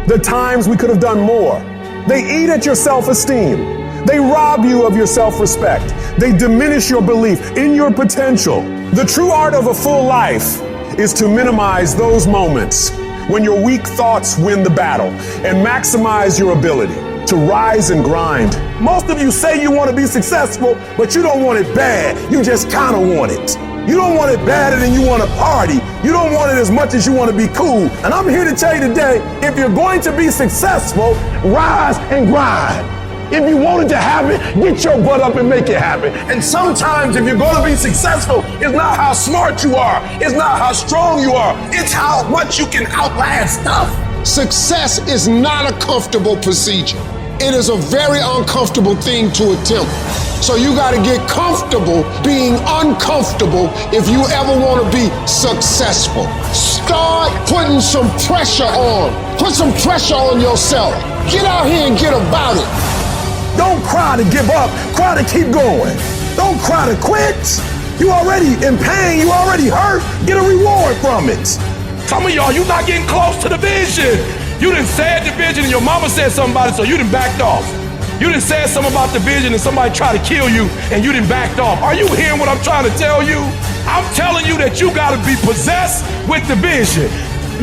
The times we could have done more. They eat at your self-esteem. They rob you of your self-respect. They diminish your belief in your potential. The true art of a full life is to minimize those moments when your weak thoughts win the battle and maximize your ability to rise and grind. Most of you say you want to be successful, but you don't want it bad. You just kind of want it. You don't want it badder than you want to party. You don't want it as much as you want to be cool. And I'm here to tell you today, if you're going to be successful, rise and grind. If you want it to happen, get your butt up and make it happen. And sometimes if you're going to be successful, it's not how smart you are. It's not how strong you are. It's how much you can outlast stuff. Success is not a comfortable procedure. It is a very uncomfortable thing to attempt. So you got to get comfortable being uncomfortable if you ever want to be successful. Start putting some pressure on. Put some pressure on yourself. Get out here and get about it. Don't cry to give up. Cry to keep going. Don't cry to quit. You already in pain. You already hurt. Get a reward from it. Some of y'all, you not getting close to the vision. You done said the vision and your mama said something about it, so you done backed off. You done said something about the vision and somebody tried to kill you and you done backed off. Are you hearing what I'm trying to tell you? I'm telling you that you gotta be possessed with the vision.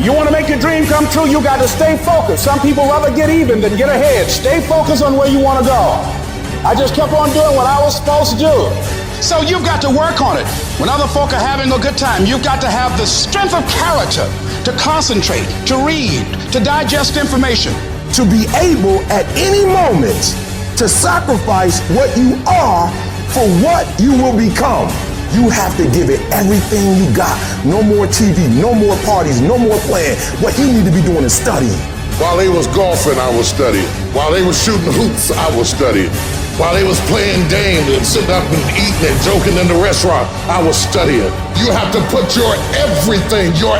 You want to make your dream come true, you got to stay focused. Some people rather get even than get ahead. Stay focused on where you want to go. I just kept on doing what I was supposed to do. So you've got to work on it. When other folk are having a good time, you've got to have the strength of character to concentrate, to read, to digest information. To be able at any moment to sacrifice what you are for what you will become. You have to give it everything you got. No more TV, no more parties, no more playing. What you need to be doing is studying. While they was golfing, I was studying. While they was shooting hoops, I was studying. While they was playing games and sitting up and eating and joking in the restaurant, I was studying. You have to put your everything, your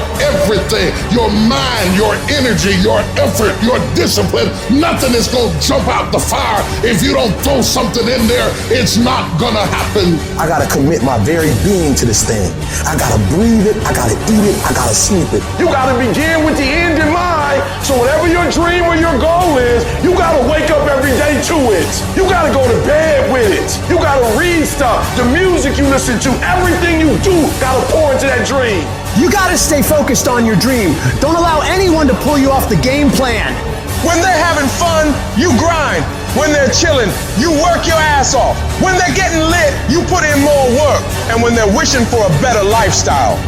mind, your energy, your effort, your discipline. Nothing is going to jump out the fire if you don't throw something in there. It's not going to happen. I got to commit my very being to this thing. I got to breathe it. I got to eat it. I got to sleep it. You got to begin with the end in mind. So whatever your dream or your goal is, you got to wake up every day to it. You got to go to bed with it. You got to read stuff. The music you listen to, everything you do, got to pour into that dream. You got to stay focused on your dream. Don't allow anyone to pull you off the game plan. When they're having fun, you grind. When they're chilling, you work your ass off. When they're getting lit, you put in more work. And when they're wishing for a better lifestyle,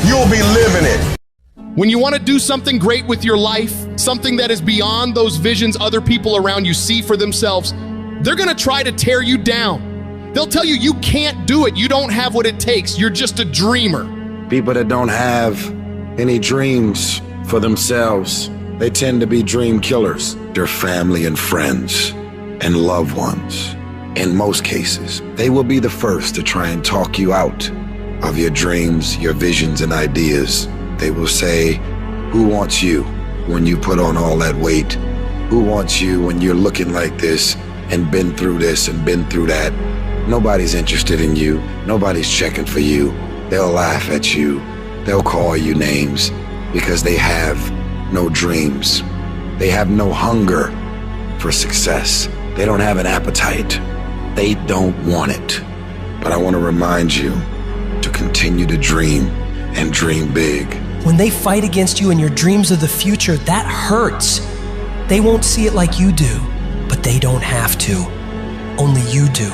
you'll be living it. When you want to do something great with your life, something that is beyond those visions other people around you see for themselves, they're going to try to tear you down. They'll tell you you can't do it. You don't have what it takes. You're just a dreamer. People that don't have any dreams for themselves, They tend to be dream killers. Their family and friends and loved ones. In most cases, they will be the first to try and talk you out of your dreams, your visions, and ideas. They will say, who wants you when you put on all that weight? Who wants you when you're looking like this and been through this and been through that? Nobody's interested in you. Nobody's checking for you. They'll laugh at you. They'll call you names because they have no dreams. They have no hunger for success. They don't have an appetite. They don't want it. But I want to remind you to continue to dream and dream big. When they fight against you in your dreams of the future, that hurts. They won't see it like you do, but they don't have to. Only you do.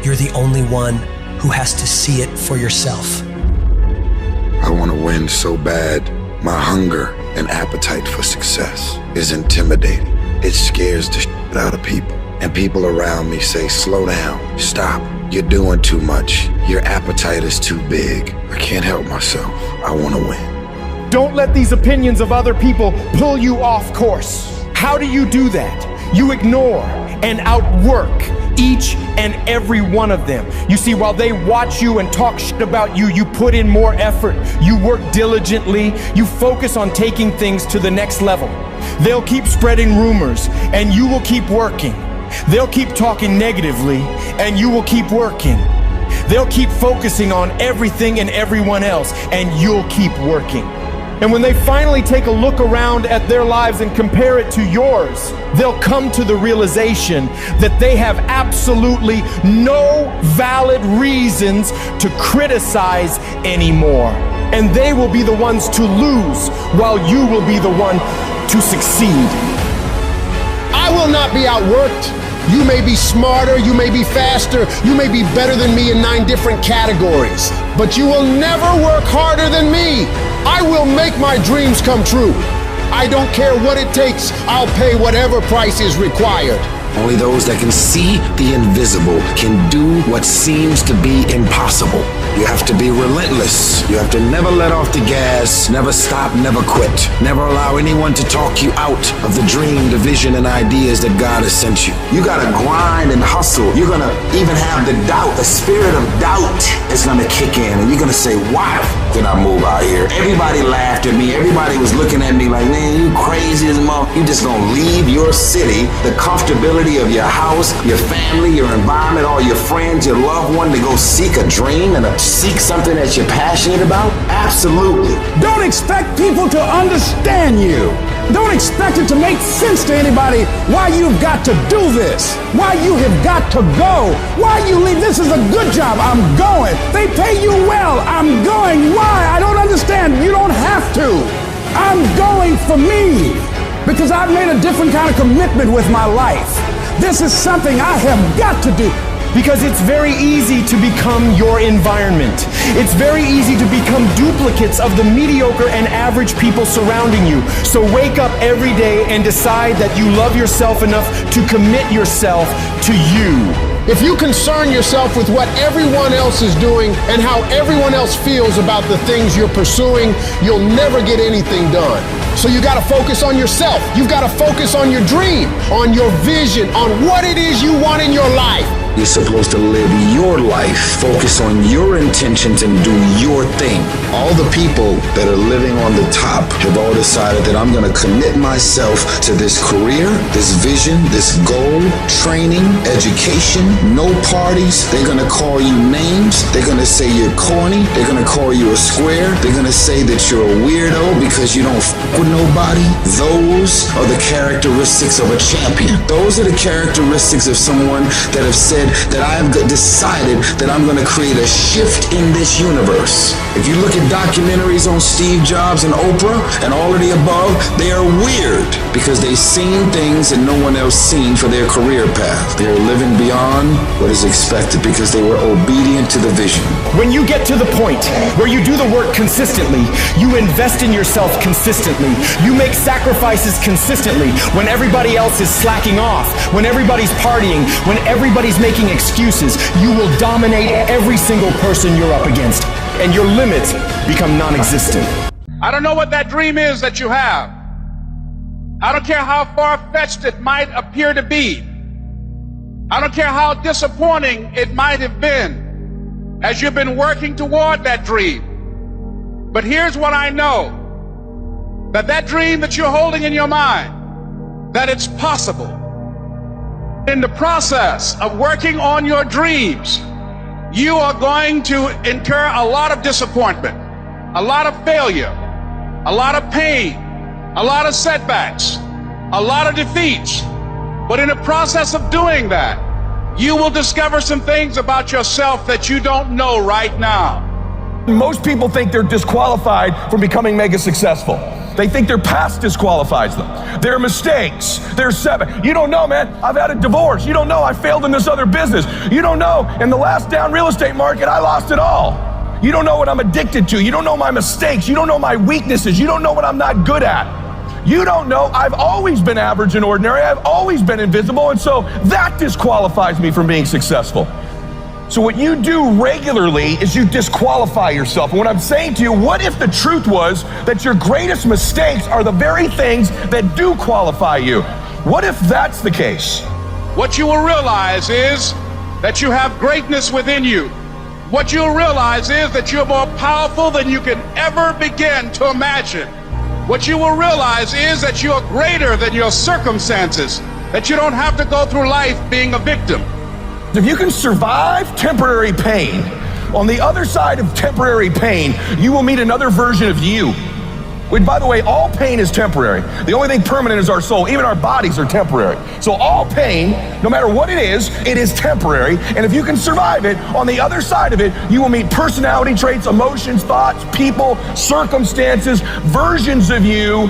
You're the only one who has to see it for yourself. I want to win so bad. My hunger and appetite for success is intimidating. It scares the shit out of people. And people around me say, slow down, stop. You're doing too much. Your appetite is too big. I can't help myself. I want to win. Don't let these opinions of other people pull you off course. How do you do that? You ignore and outwork each and every one of them. You see, while they watch you and talk shit about you, you put in more effort. You work diligently. You focus on taking things to the next level. They'll keep spreading rumors and you will keep working. They'll keep talking negatively and you will keep working. They'll keep focusing on everything and everyone else and you'll keep working. And when they finally take a look around at their lives and compare it to yours, they'll come to the realization that they have absolutely no valid reasons to criticize anymore. And they will be the ones to lose while you will be the one to succeed. I will not be outworked. You may be smarter, you may be faster, you may be better than me in 9 different categories, but you will never work harder than me. I will make my dreams come true. I don't care what it takes. I'll pay whatever price is required. Only those that can see the invisible can do what seems to be impossible. You have to be relentless. You have to never let off the gas, never stop, never quit. Never allow anyone to talk you out of the dream, the vision, and ideas that God has sent you. You gotta grind and hustle. You're gonna even have the doubt, the spirit of doubt is gonna kick in, and you're gonna say, why did I move out here? Everybody laughed at me. Everybody was looking at me like, man, you crazy as a mother. You just gonna leave your city, the comfortability of your house, your family, your environment, all your friends, your loved one to go seek a dream and seek something that you're passionate about? Absolutely. Don't expect people to understand you. Don't expect it to make sense to anybody why you've got to do this, why you have got to go, why you leave. This is a good job. I'm going. They pay you well. I'm going. Why? I don't understand. You don't have to. I'm going for me because I've made a different kind of commitment with my life. This is something I have got to do. Because it's very easy to become your environment. It's very easy to become duplicates of the mediocre and average people surrounding you. So wake up every day and decide that you love yourself enough to commit yourself to you. If you concern yourself with what everyone else is doing and how everyone else feels about the things you're pursuing, you'll never get anything done. So you gotta focus on yourself. You've gotta focus on your dream, on your vision, on what it is you want in your life. You're supposed to live your life, focus on your intentions and do your thing. All the people that are living on the top have all decided that I'm gonna commit myself to this career, this vision, this goal, training, education, no parties. They're gonna call you names. They're gonna say you're corny. They're gonna call you a square. They're gonna say that you're a weirdo because you don't f with nobody. Those are the characteristics of a champion. Those are the characteristics of someone that have said that I have decided that I'm going to create a shift in this universe. If you look at documentaries on Steve Jobs and Oprah and all of the above, they are weird because they've seen things that no one else seen for their career path. They're living beyond what is expected because they were obedient to the vision. When you get to the point where you do the work consistently, you invest in yourself consistently, you make sacrifices consistently when everybody else is slacking off, when everybody's partying, when everybody's making excuses, you will dominate every single person you're up against, and your limits become non-existent. I don't know what that dream is that you have. I don't care how far-fetched it might appear to be. I don't care how disappointing it might have been as you've been working toward that dream. But here's what I know, that dream that you're holding in your mind, that it's possible. In the process of working on your dreams, you are going to incur a lot of disappointment, a lot of failure, a lot of pain, a lot of setbacks, a lot of defeats. But in the process of doing that, you will discover some things about yourself that you don't know right now. Most people think they're disqualified from becoming mega successful. They think their past disqualifies them. Their mistakes, their setbacks. You don't know, man. I've had a divorce. You don't know. I failed in this other business. You don't know. In the last down real estate market, I lost it all. You don't know what I'm addicted to. You don't know my mistakes. You don't know my weaknesses. You don't know what I'm not good at. You don't know. I've always been average and ordinary. I've always been invisible. And so that disqualifies me from being successful. So what you do regularly is you disqualify yourself. And what I'm saying to you, what if the truth was that your greatest mistakes are the very things that do qualify you? What if that's the case? What you will realize is that you have greatness within you. What you'll realize is that you're more powerful than you can ever begin to imagine. What you will realize is that you are greater than your circumstances, that you don't have to go through life being a victim. If you can survive temporary pain, on the other side of temporary pain, you will meet another version of you. Which, by the way, all pain is temporary. The only thing permanent is our soul. Even our bodies are temporary. So all pain, no matter what it is temporary. And if you can survive it, on the other side of it, you will meet personality traits, emotions, thoughts, people, circumstances, versions of you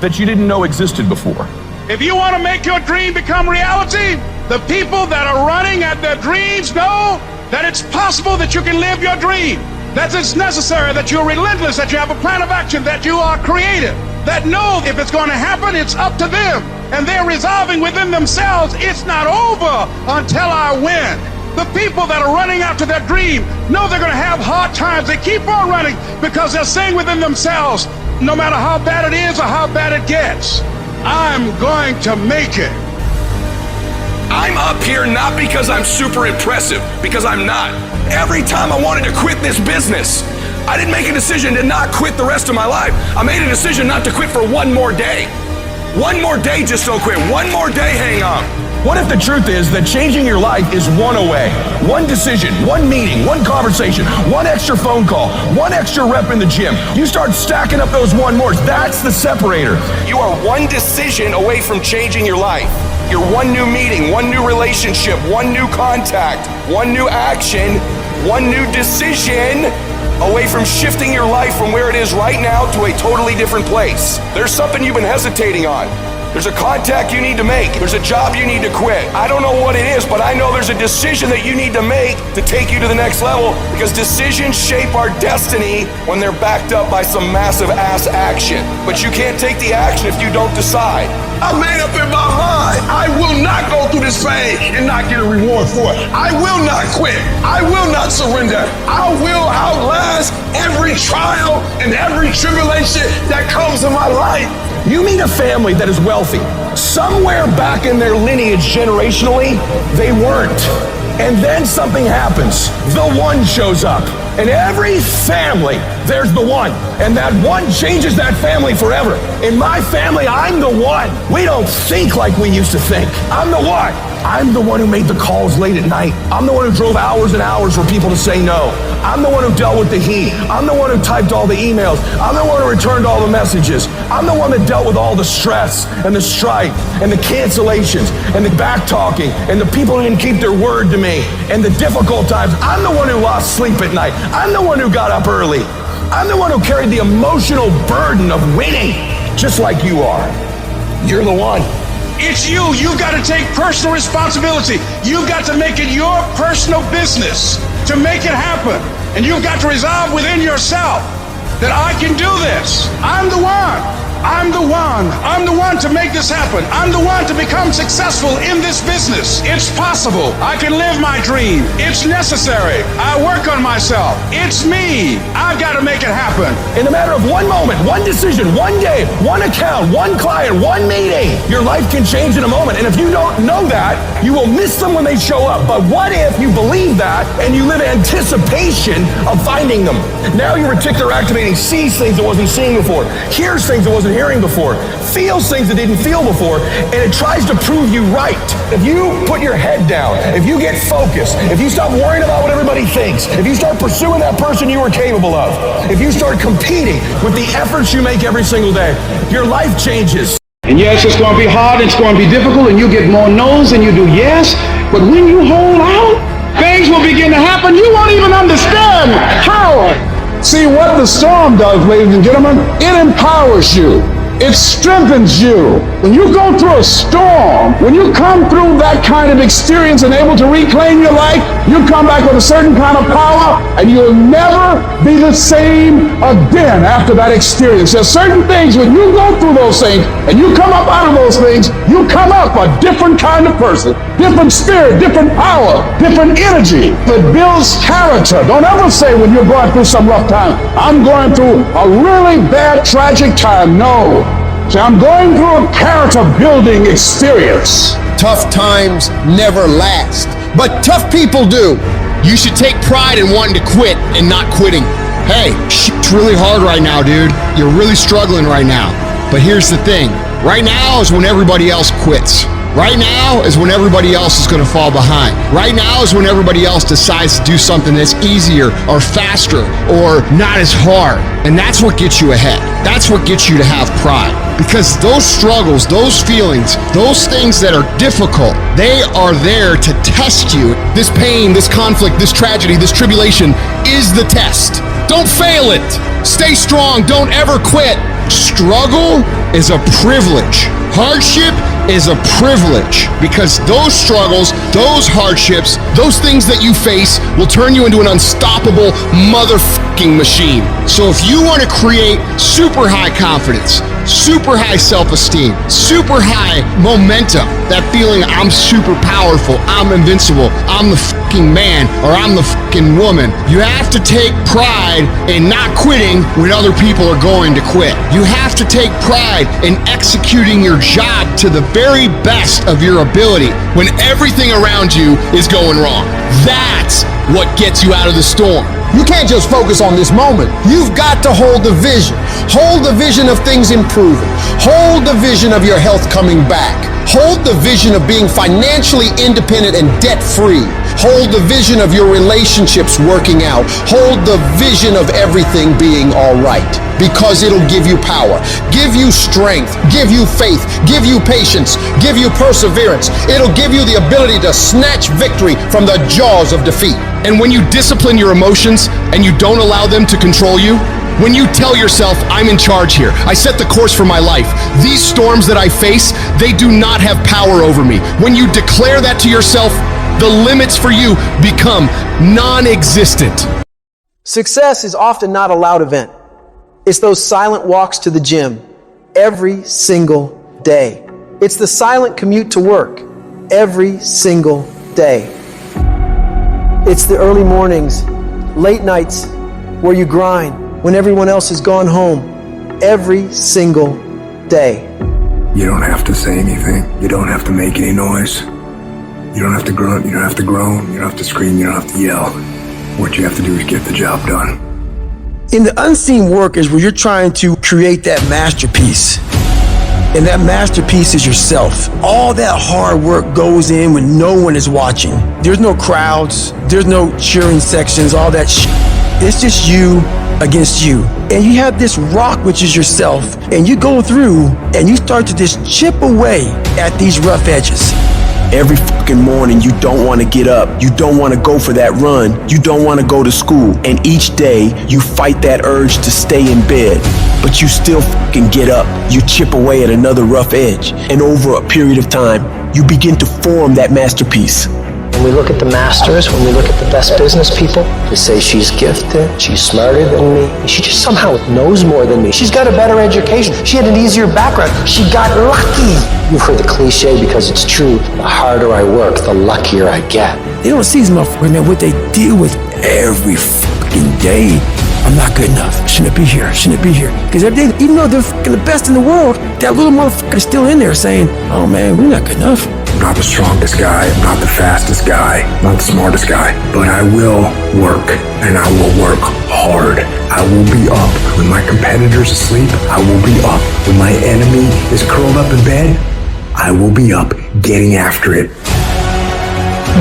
that you didn't know existed before. If you want to make your dream become reality, the people that are running at their dreams know that it's possible that you can live your dream. That it's necessary, that you're relentless, that you have a plan of action, that you are creative, that know if it's going to happen, it's up to them. And they're resolving within themselves, it's not over until I win. The people that are running after their dream know they're going to have hard times. They keep on running because they're saying within themselves, no matter how bad it is or how bad it gets, I'm going to make it. I'm up here not because I'm super impressive, because I'm not. Every time I wanted to quit this business, I didn't make a decision to not quit the rest of my life. I made a decision not to quit for one more day. One more day, just don't quit. One more day, hang on. What if the truth is that changing your life is one away? One decision, one meeting, one conversation, one extra phone call, one extra rep in the gym. You start stacking up those one mores. That's the separator. You are one decision away from changing your life. You're one new meeting, one new relationship, one new contact, one new action, one new decision away from shifting your life from where it is right now to a totally different place. There's something you've been hesitating on. There's a contact you need to make. There's a job you need to quit. I don't know what it is, but I know there's a decision that you need to make to take you to the next level, because decisions shape our destiny when they're backed up by some massive ass action. But you can't take the action if you don't decide. I made up in my mind, I will not go through this pain and not get a reward for it. I will not quit. I will not surrender. I will outlast every trial and every tribulation that comes in my life. You meet a family that is wealthy. Somewhere back in their lineage generationally, they weren't. And then something happens. The one shows up. In every family, there's the one. And that one changes that family forever. In my family, I'm the one. We don't think like we used to think. I'm the one. I'm the one who made the calls late at night. I'm the one who drove hours and hours for people to say no. I'm the one who dealt with the heat. I'm the one who typed all the emails. I'm the one who returned all the messages. I'm the one that dealt with all the stress and the strife and the cancellations and the back talking and the people who didn't keep their word to me and the difficult times. I'm the one who lost sleep at night. I'm the one who got up early. I'm the one who carried the emotional burden of winning, just like you are. You're the one. It's you. You've got to take personal responsibility. You've got to make it your personal business to make it happen. And you've got to resolve within yourself that I can do this. I'm the one. I'm the one to make this happen. I'm the one to become successful in this business. It's possible. I can live my dream. It's necessary. I work on myself. It's me. I've got to make it happen. In a matter of one moment, one decision, one day, one account, one client, one meeting, your life can change in a moment. And if you don't know that, you will miss them when they show up. But what if you believe that and you live in anticipation of finding them? Now your reticular activating sees things it wasn't seeing before, hears things it wasn't hearing before, feels things it didn't feel before, and it tries to prove you right. If you put your head down, if you get focused, if you stop worrying about what everybody thinks, if you start pursuing that person you are capable of, if you start competing with the efforts you make every single day, your life changes. And yes, it's going to be hard, it's going to be difficult, and you get more no's than you do yes, but when you hold out, things will begin to happen. You won't even understand how. See, what the storm does, ladies and gentlemen, it empowers you. It strengthens you. When you go through a storm, when you come through that kind of experience and able to reclaim your life, you come back with a certain kind of power, and you'll never be the same again after that experience. There's certain things, when you go through those things and you come up out of those things, you come up a different kind of person, different spirit, different power, different energy. It builds character. Don't ever say when you're going through some rough time, I'm going through a really bad, tragic time. No. See, I'm going through a character-building experience. Tough times never last, but tough people do. You should take pride in wanting to quit and not quitting. Hey, shit's really hard right now, dude. You're really struggling right now. But here's the thing. Right now is when everybody else quits. Right now is when everybody else is going to fall behind. Right now is when everybody else decides to do something that's easier or faster or not as hard. And that's what gets you ahead. That's what gets you to have pride. Because those struggles, those feelings, those things that are difficult, they are there to test you. This pain, this conflict, this tragedy, this tribulation is the test. Don't fail it. Stay strong. Don't ever quit. Struggle is a privilege. Hardship is a privilege, because those struggles, those hardships, those things that you face will turn you into an unstoppable motherfucking machine. So if you want to create super high confidence, super high self-esteem, super high momentum, that feeling I'm super powerful, I'm invincible, I'm the fucking man, or I'm the fucking woman, you have to take pride in not quitting when other people are going to quit. You have to take pride in executing your job to the very best of your ability when everything around you is going wrong. That's what gets you out of the storm. You can't just focus on this moment. You've got to hold the vision. Hold the vision of things improving. Hold the vision of your health coming back. Hold the vision of being financially independent and debt-free. Hold the vision of your relationships working out. Hold the vision of everything being all right, because it'll give you power, give you strength, give you faith, give you patience, give you perseverance. It'll give you the ability to snatch victory from the jaws of defeat. And when you discipline your emotions and you don't allow them to control you, when you tell yourself, I'm in charge here, I set the course for my life, these storms that I face, they do not have power over me. When you declare that to yourself, the limits for you become non-existent. Success is often not a loud event. It's those silent walks to the gym every single day. It's the silent commute to work every single day. It's the early mornings, late nights where you grind when everyone else has gone home every single day. You don't have to say anything. You don't have to make any noise. You don't have to grunt. You don't have to groan. You don't have to scream. You don't have to yell. What you have to do is get the job done. In the unseen work is where you're trying to create that masterpiece. And that masterpiece is yourself. All that hard work goes in when no one is watching. There's no crowds. There's no cheering sections, all that shit. It's just you against you. And you have this rock, which is yourself. And you go through and you start to just chip away at these rough edges. Every fucking morning you don't want to get up. You don't want to go for that run. You don't want to go to school. And each day you fight that urge to stay in bed. But you still fucking get up. You chip away at another rough edge. And over a period of time, you begin to form that masterpiece. we look at the masters, when we look at the best business people, they say she's gifted, she's smarter than me, and she just somehow knows more than me. She's got a better education. She had an easier background. She got lucky. You've heard the cliche because it's true. The harder I work, the luckier I get. They don't see these motherfuckers, man, what they deal with every fucking day. I'm not good enough. Shouldn't be here. Shouldn't be here. Because every day, even though they're fucking the best in the world, that little motherfucker is still in there saying, oh man, we're not good enough. I'm not the strongest guy, I'm not the fastest guy, not the smartest guy, but I will work, and I will work hard. I will be up when my competitor's asleep. I will be up when my enemy is curled up in bed. I will be up getting after it.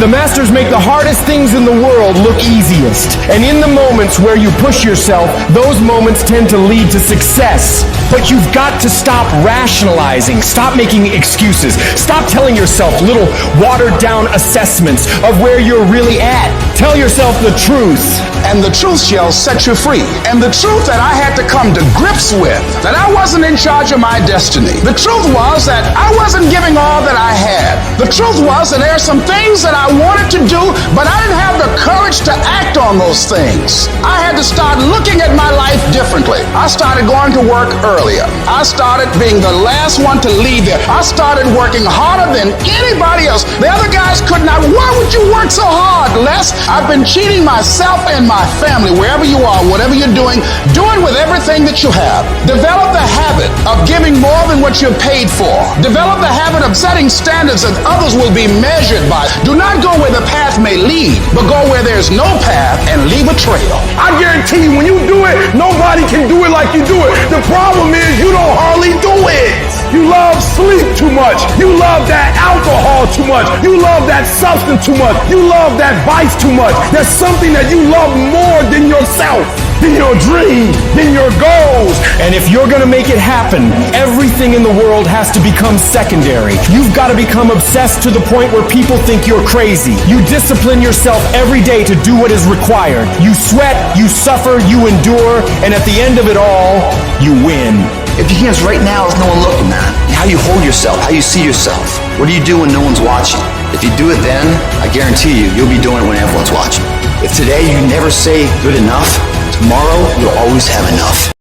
The masters make the hardest things in the world look easiest. And in the moments where you push yourself, those moments tend to lead to success. But you've got to stop rationalizing, stop making excuses, stop telling yourself little watered down assessments of where you're really at. Tell yourself the truth. And the truth shall set you free. And the truth that I had to come to grips with, that I wasn't in charge of my destiny. The truth was that I wasn't giving all that I had. The truth was that there are some things that I wanted to do, but I didn't have the courage to act on those things. I had to start looking at my life differently. I started going to work earlier. I started being the last one to leave there. I started working harder than anybody else. The other guys could not. Why would you work so hard, Les? I've been cheating myself and my family, wherever you are, whatever you're doing, do it with everything that you have. Develop the habit of giving more than what you're paid for. Develop the habit of setting standards that others will be measured by. Do not go where the path may lead, but go where there's no path and leave a trail. I guarantee you, when you do it, nobody can do it like you do it. The problem is you don't hardly do it. You love sleep too much. You love that alcohol too much. You love that substance too much. You love that vice too much. There's something that you love more than yourself, than your dreams, than your goals. And if you're gonna make it happen, everything in the world has to become secondary. You've got to become obsessed to the point where people think you're crazy. You discipline yourself every day to do what is required. You sweat, you suffer, you endure, and at the end of it all, you win. If you can't right now, there's no one looking, man. How you hold yourself, how you see yourself. What do you do when no one's watching? If you do it then, I guarantee you, you'll be doing it when everyone's watching. If today you never say good enough, tomorrow you'll always have enough.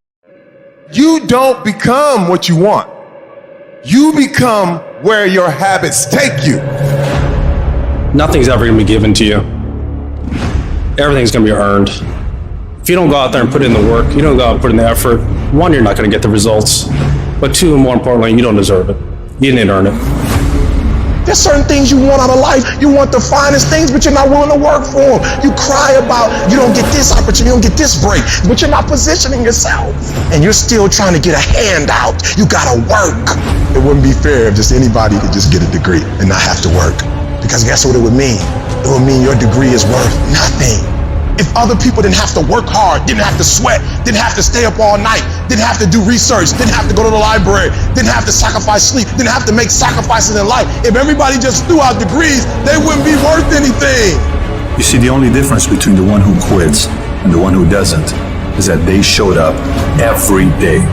You don't become what you want. You become where your habits take you. Nothing's ever going to be given to you. Everything's going to be earned. If you don't go out there and put in the work, you don't go out and put in the effort, one, you're not going to get the results. But two, and more importantly, you don't deserve it. You didn't earn it. There's certain things you want out of life. You want the finest things, but you're not willing to work for them. You cry about you don't get this opportunity, you don't get this break, but you're not positioning yourself. And you're still trying to get a handout. You gotta work. It wouldn't be fair if just anybody could just get a degree and not have to work. Because guess what it would mean? It would mean your degree is worth nothing. If other people didn't have to work hard, didn't have to sweat, didn't have to stay up all night, didn't have to do research, didn't have to go to the library, didn't have to sacrifice sleep, didn't have to make sacrifices in life, if everybody just threw out degrees, they wouldn't be worth anything. You see, the only difference between the one who quits and the one who doesn't is that they showed up every day.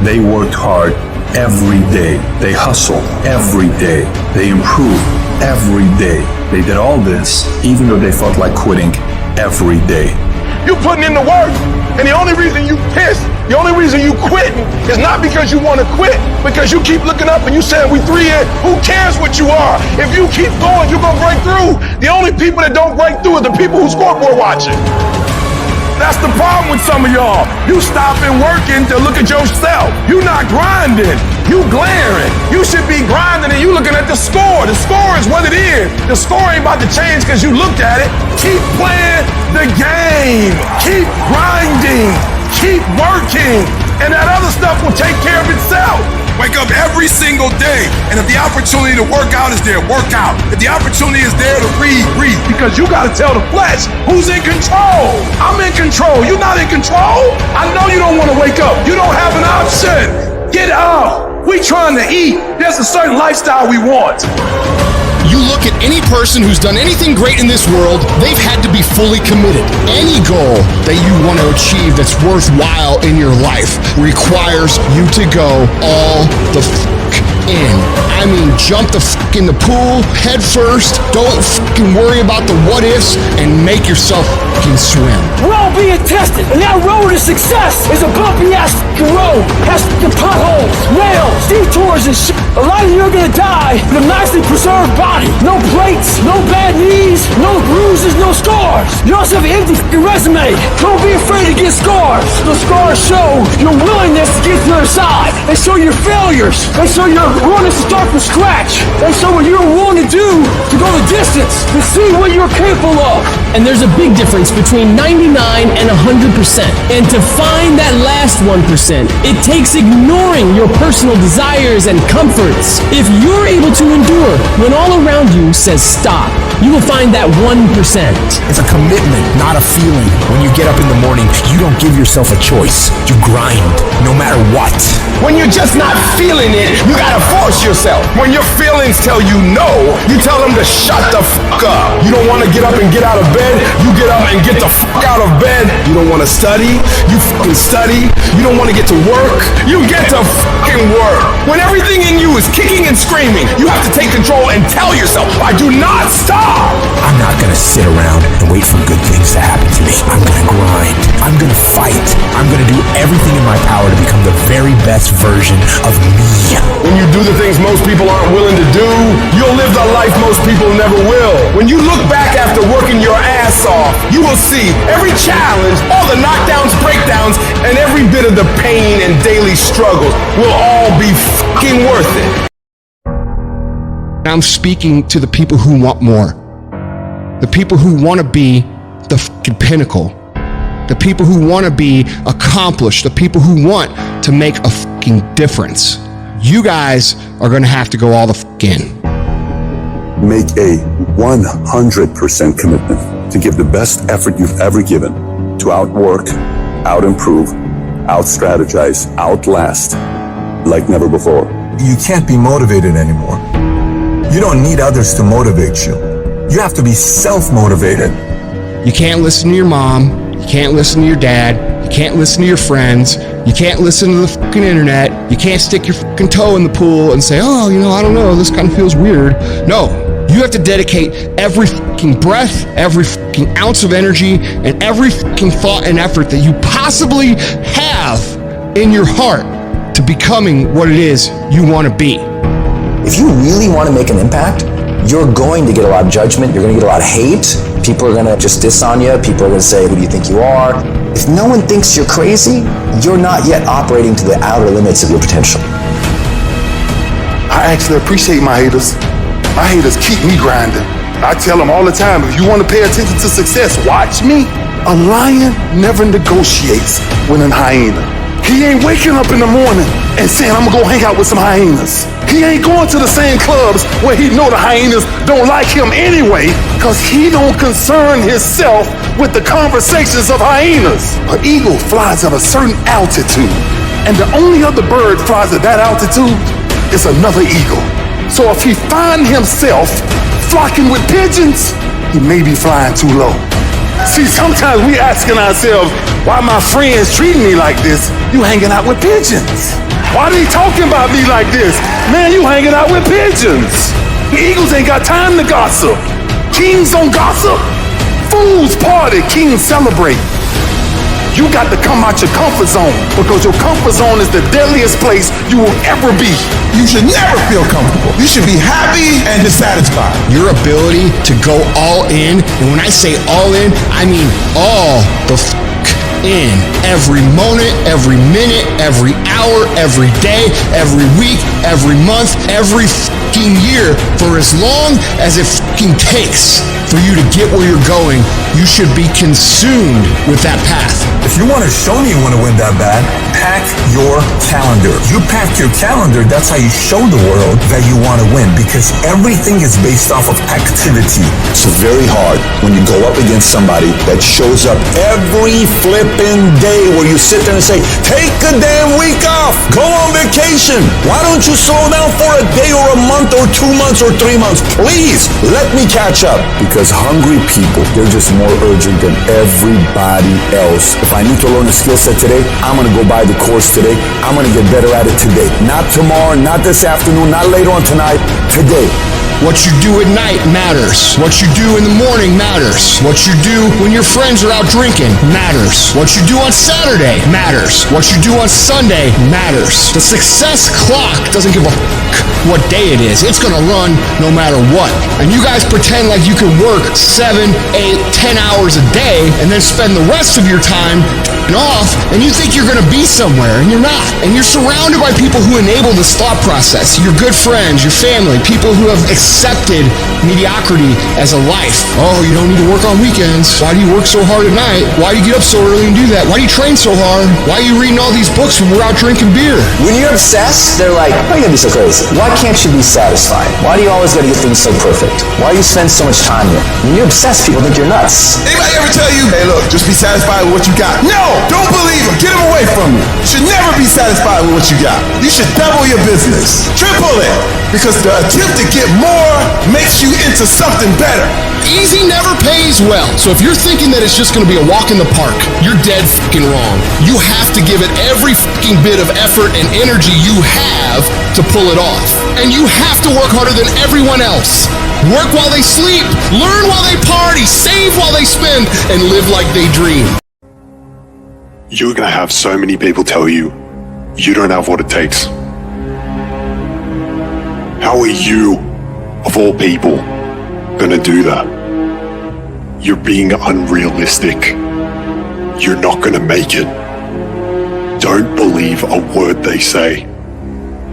They worked hard every day. They hustled every day. They improved every day. They did all this even though they felt like quitting every day. You putting in the work, and the only reason you pissed, the only reason you quitting is not because you want to quit, because you keep looking up and you saying we 3 in, who cares what you are? If you keep going, you're gonna break through. The only people that don't break through are the people who scoreboard watching. That's the problem with some of y'all. You stopping working to look at yourself. You not grinding. You glaring. You should be grinding and you looking at the score. The score is what it is. The score ain't about to change because you looked at it. Keep playing the game. Keep grinding. Keep working. And that other stuff will take care of itself. Wake up every single day, and if the opportunity to work out is there, work out. If the opportunity is there to read, read. Because you gotta tell the flesh who's in control. I'm in control. You're not in control. I know you don't want to wake up. You don't have an option. Get up. We trying to eat. There's a certain lifestyle we want. You look at any person who's done anything great in this world, they've had to be fully committed. Any goal that you want to achieve that's worthwhile in your life requires you to go all the f*** in. I I mean, jump the fuck in the pool, head first, don't fucking worry about the what ifs, and make yourself fucking swim. We're all being tested, and that road to success is a bumpy ass road. Has potholes, nails, detours, and shit. A lot of you are gonna die with a nicely preserved body. No plates, no bad knees, no bruises, no scars. You also have an empty resume. Don't be afraid to get scars. The scars show your willingness to get to the other side. They show your failures. They show your willingness to start from scratch. They show what you're willing to do to go the distance, to see what you're capable of. And there's a big difference between 99 and 100%. And to find that last 1%, it takes ignoring your personal desires and comforts. If you're able to endure when all around you says stop, you will find that 1%. It's a commitment, not a feeling. When you get up in the morning, you don't give yourself a choice. You grind, no matter what. When you're just not feeling it, you gotta force yourself. When your feelings tell you no, you tell them to shut the fuck up. You don't wanna get up and get out of bed, you get up and get the fuck out of bed. You don't wanna study, you fucking study. You don't wanna get to work, you get to fucking work. When everything in you is kicking and screaming, you have to take control and tell yourself, I do not stop. I'm not gonna sit around and wait for good things to happen to me. I'm gonna grind. I'm gonna fight. I'm gonna do everything in my power to become the very best version of me. When you do the things most people aren't willing to do, you'll live the life most people never will. When you look back after working your ass off, you will see every challenge, all the knockdowns, breakdowns, and every bit of the pain and daily struggles will all be fucking worth it. I'm speaking to the people who want more. The people who want to be the fucking pinnacle. The people who want to be accomplished. The people who want to make a fucking difference. You guys are going to have to go all the fuck in. Make a 100% commitment to give the best effort you've ever given to outwork, out-improve, out-strategize, outlast like never before. You can't be motivated anymore. You don't need others to motivate you. You have to be self-motivated. You can't listen to your mom. You can't listen to your dad. You can't listen to your friends. You can't listen to the fucking internet. You can't stick your fucking toe in the pool and say, oh, I don't know, this kind of feels weird. No, you have to dedicate every fucking breath, every fucking ounce of energy, and every fucking thought and effort that you possibly have in your heart to becoming what it is you want to be. If you really want to make an impact, you're going to get a lot of judgment, you're going to get a lot of hate, people are going to just diss on you, people are going to say, who do you think you are? If no one thinks you're crazy, you're not yet operating to the outer limits of your potential. I actually appreciate my haters. My haters keep me grinding. I tell them all the time, if you want to pay attention to success, watch me. A lion never negotiates with a hyena. He ain't waking up in the morning and saying, I'm gonna go hang out with some hyenas. He ain't going to the same clubs where he know the hyenas don't like him anyway, because he don't concern himself with the conversations of hyenas. An eagle flies at a certain altitude, and the only other bird flies at that altitude is another eagle. So if he find himself flocking with pigeons, he may be flying too low. See, sometimes we asking ourselves, why my friends treating me like this? You hanging out with pigeons. Why they talking about me like this? Man, you hanging out with pigeons. The eagles ain't got time to gossip. Kings don't gossip. Fools party, kings celebrate. You got to come out your comfort zone, because your comfort zone is the deadliest place you will ever be. You should never feel comfortable. You should be happy and dissatisfied. Your ability to go all in, and when I say all in, I mean all the in. Every moment, every minute, every hour, every day, every week, every month, every fucking year, for as long as it fucking takes for you to get where you're going. You should be consumed with that path. If you want to show me you want to win that bad, pack your calendar. You pack your calendar, that's how you show the world that you want to win, because everything is based off of activity. It's very hard when you go up against somebody that shows up every flip ripping day where you sit there and say, take a damn week off, go on vacation. Why don't you slow down for a day or a month or 2 months or 3 months? Please, let me catch up. Because hungry people, they're just more urgent than everybody else. If I need to learn a skill set today, I'm going to go buy the course today. I'm going to get better at it today. Not tomorrow, not this afternoon, not later on tonight, today. What you do at night matters. What you do in the morning matters. What you do when your friends are out drinking matters. What you do on Saturday matters. What you do on Sunday matters. The success clock doesn't give a what day it is. It's gonna run no matter what. And you guys pretend like you can work 7, 8, 10 hours a day and then spend the rest of your time off, and you think you're gonna be somewhere, and you're not. And you're surrounded by people who enable this thought process. Your good friends, your family, people who have accepted mediocrity as a life. Oh, you don't need to work on weekends. Why do you work so hard at night? Why do you get up so early and do that? Why do you train so hard? Why are you reading all these books when we're out drinking beer? When you're obsessed, they're like, why are you gonna be so crazy? Why can't you be satisfied? Why do you always gotta get things so perfect? Why do you spend so much time here? When you're obsessed, people think you're nuts. Anybody ever tell you, hey look, just be satisfied with what you got? No! Don't believe him. Get him away from you. You should never be satisfied with what you got. You should double your business. Triple it. Because the attempt to get more makes you into something better. Easy never pays well. So if you're thinking that it's just gonna be a walk in the park, you're dead fucking wrong. You have to give it every fucking bit of effort and energy you have to pull it off. And you have to work harder than everyone else. Work while they sleep, learn while they party, save while they spend, and live like they dream. You're gonna have so many people tell you, you don't have what it takes. How are you, of all people, gonna do that? You're being unrealistic. You're not gonna make it. Don't believe a word they say.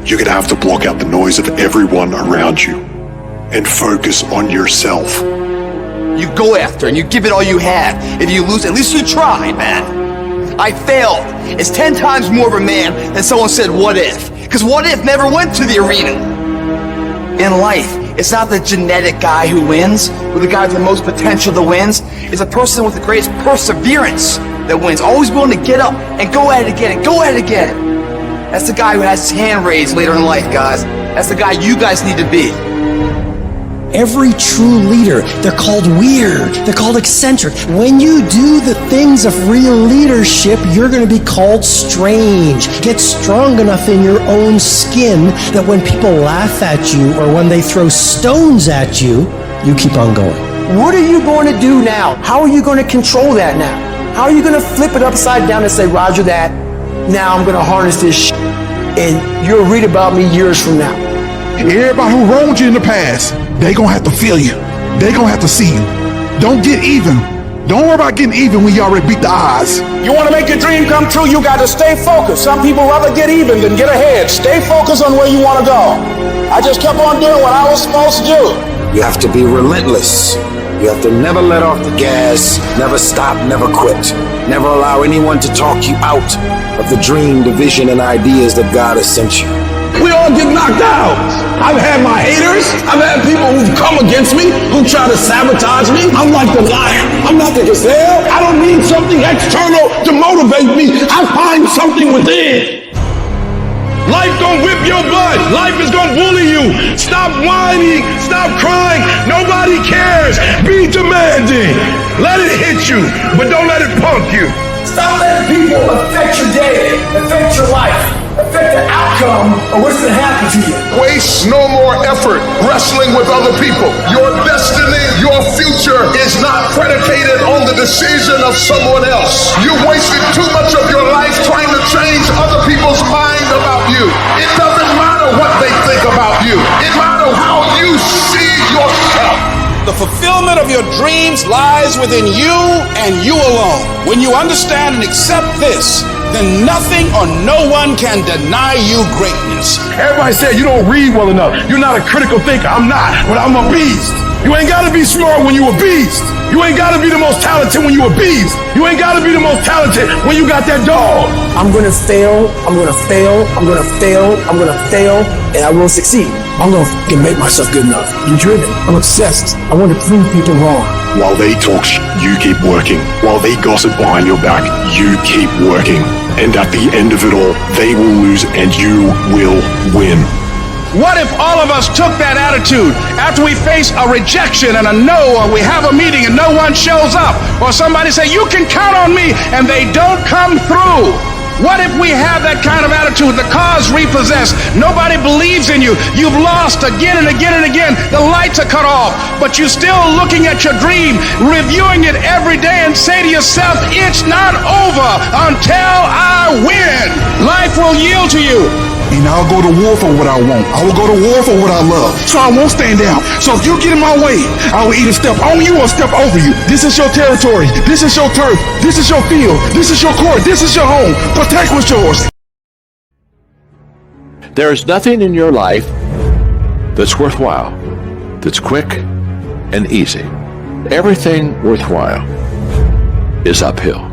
You're gonna have to block out the noise of everyone around you and focus on yourself. You go after and you give it all you have. If you lose, at least you tried, man. I failed. It's 10 times more of a man than someone said, what if? Because what if never went to the arena. In life, it's not the genetic guy who wins, or the guy with the most potential that wins. It's a person with the greatest perseverance that wins. Always willing to get up and go at it again and go at it again. That's the guy who has his hand raised later in life, guys. That's the guy you guys need to be. Every true leader, they're called weird. They're called eccentric. When you do the things of real leadership, you're going to be called strange. Get strong enough in your own skin that when people laugh at you or when they throw stones at you, you keep on going. What are you going to do now? How are you going to control that now? How are you going to flip it upside down and say, Roger that, now I'm going to harness this shit, and you'll read about me years from now. Everybody who wronged you in the past, they gonna have to feel you. They gonna have to see you. Don't get even. Don't worry about getting even when you already beat the odds. You want to make your dream come true, you got to stay focused. Some people rather get even than get ahead. Stay focused on where you want to go. I just kept on doing what I was supposed to do. You have to be relentless. You have to never let off the gas, never stop, never quit. Never allow anyone to talk you out of the dream, the vision, and ideas that God has sent you. We all get knocked out. I've had my haters. I've had people who've come against me, who try to sabotage me. I'm like the lion. I'm not the gazelle. I don't need something external to motivate me. I find something within. Life gonna whip your butt. Life is gonna bully you. Stop whining. Stop crying. Nobody cares. Be demanding. Let it hit you, but don't let it punk you. Stop letting people affect your day, affect your life, affect the outcome of what's going to happen to you. Waste no more effort wrestling with other people. Your destiny, your future is not predicated on the decision of someone else. You wasted too much of your life trying to change other people's mind about you. It doesn't matter what they think about you. It matters how you see yourself. The fulfillment of your dreams lies within you and you alone. When you understand and accept this, then nothing or no one can deny you greatness. Everybody said you don't read well enough. You're not a critical thinker. I'm not, but I'm a beast. You ain't gotta be smart when you a beast. You ain't gotta be the most talented when you a beast. You ain't gotta be the most talented when you got that dog. I'm gonna fail, I'm gonna fail, I'm gonna fail, I'm gonna fail, and I will succeed. I'm gonna make myself good enough. I'm driven, I'm obsessed. I want to prove people wrong. While they talk you keep working. While they gossip behind your back, you keep working. And at the end of it all, they will lose and you will win. What if all of us took that attitude after we face a rejection and a no, or we have a meeting and no one shows up, or somebody say, you can count on me, and they don't come through? What if we have that kind of attitude? The car's repossessed. Nobody believes in you. You've lost again and again and again. The lights are cut off, but you're still looking at your dream, reviewing it every day, and say to yourself, it's not over until I win. Life will yield to you. And I'll go to war for what I want. I will go to war for what I love. So I won't stand down. So if you get in my way, I will either step on you or step over you. This is your territory. This is your turf. This is your field. This is your court. This is your home. Protect what's yours. There is nothing in your life that's worthwhile, that's quick and easy. Everything worthwhile is uphill.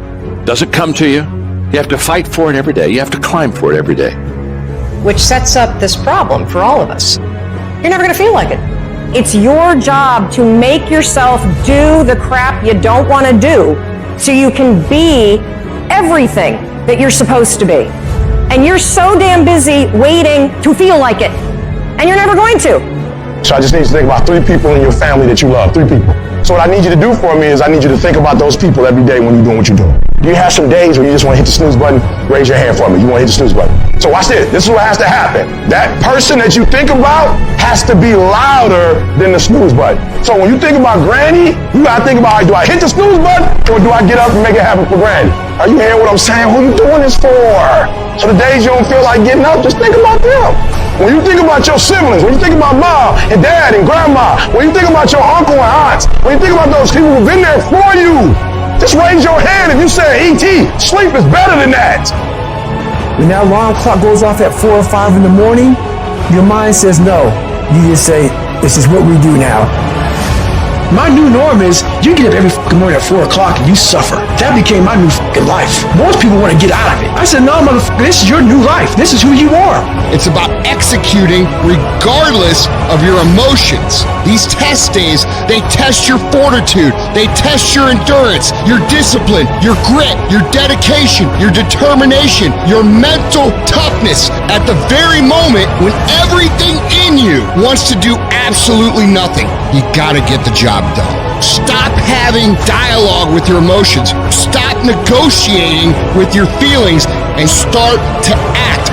Doesn't come to you. You have to fight for it every day. You have to climb for it every day. Which sets up this problem for all of us. You're never going to feel like it. It's your job to make yourself do the crap you don't want to do so you can be everything that you're supposed to be. And you're so damn busy waiting to feel like it. And you're never going to. So I just need you to think about 3 people in your family that you love. 3 people. So what I need you to do for me is I need you to think about those people every day when you're doing what you're doing. You have some days where you just want to hit the snooze button, raise your hand for me. You want to hit the snooze button. So watch this. This is what has to happen. That person that you think about has to be louder than the snooze button. So when you think about Granny, you got to think about, do I hit the snooze button or do I get up and make it happen for Granny? Are you hearing what I'm saying? Who you doing this for? So the days you don't feel like getting up, just think about them. When you think about your siblings, when you think about mom and dad and grandma, when you think about your uncle and aunts, when you think about those people who've been there for you, just raise your hand if you say, E.T., sleep is better than that. When that alarm clock goes off at 4 or 5 in the morning, your mind says no. You just say, this is what we do now. My new norm is you get up every fucking morning at 4 o'clock and you suffer. That became my new fucking life. Most people want to get out of it. I said, no, motherfucker, this is your new life. This is who you are. It's about executing regardless of your emotions. These test days, they test your fortitude. They test your endurance, your discipline, your grit, your dedication, your determination, your mental toughness at the very moment when everything in you wants to do absolutely nothing. You gotta get the job done. Stop having dialogue with your emotions. Stop negotiating with your feelings and start to act.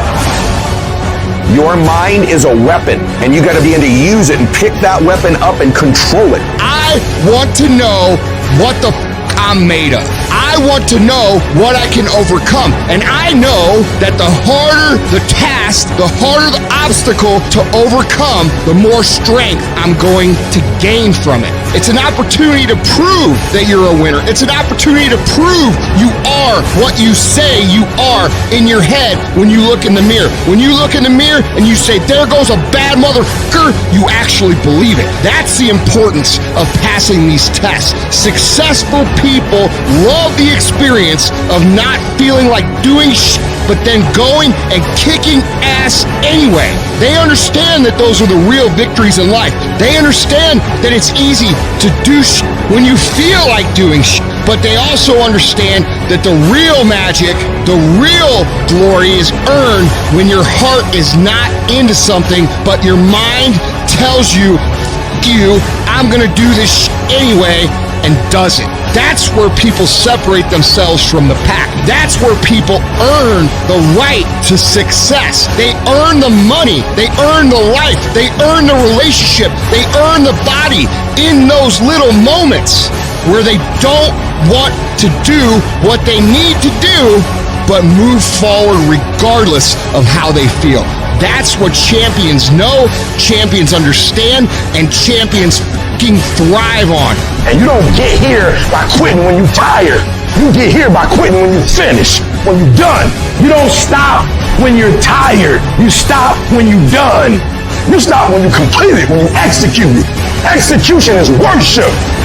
Your mind is a weapon, and you got to begin to use it and pick that weapon up and control it. I want to know what the I'm made of. I want to know what I can overcome. And I know that the harder the task, the harder the obstacle to overcome, the more strength I'm going to gain from it. It's an opportunity to prove that you're a winner. It's an opportunity to prove you are what you say you are in your head when you look in the mirror. When you look in the mirror and you say, there goes a bad motherfucker, you actually believe it. That's the importance of passing these tests. Successful people love the experience of not feeling like doing shit, but then going and kicking ass anyway. They understand that those are the real victories in life. They understand that it's easy to do shit when you feel like doing shit, but they also understand that the real magic, the real glory is earned when your heart is not into something, but your mind tells you, F you, I'm gonna do this shit anyway, and does it. That's where people separate themselves from the pack. That's where people earn the right to success. They earn the money. They earn the life. They earn the relationship. They earn the body in those little moments where they don't want to do what they need to do, but move forward regardless of how they feel. That's what champions know, champions understand, and champions fucking thrive on. And you don't get here by quitting when you're tired. You get here by quitting when you finish, when you're done. You don't stop when you're tired. You stop when you're done. You stop when you complete it, when you execute it. Execution is worship.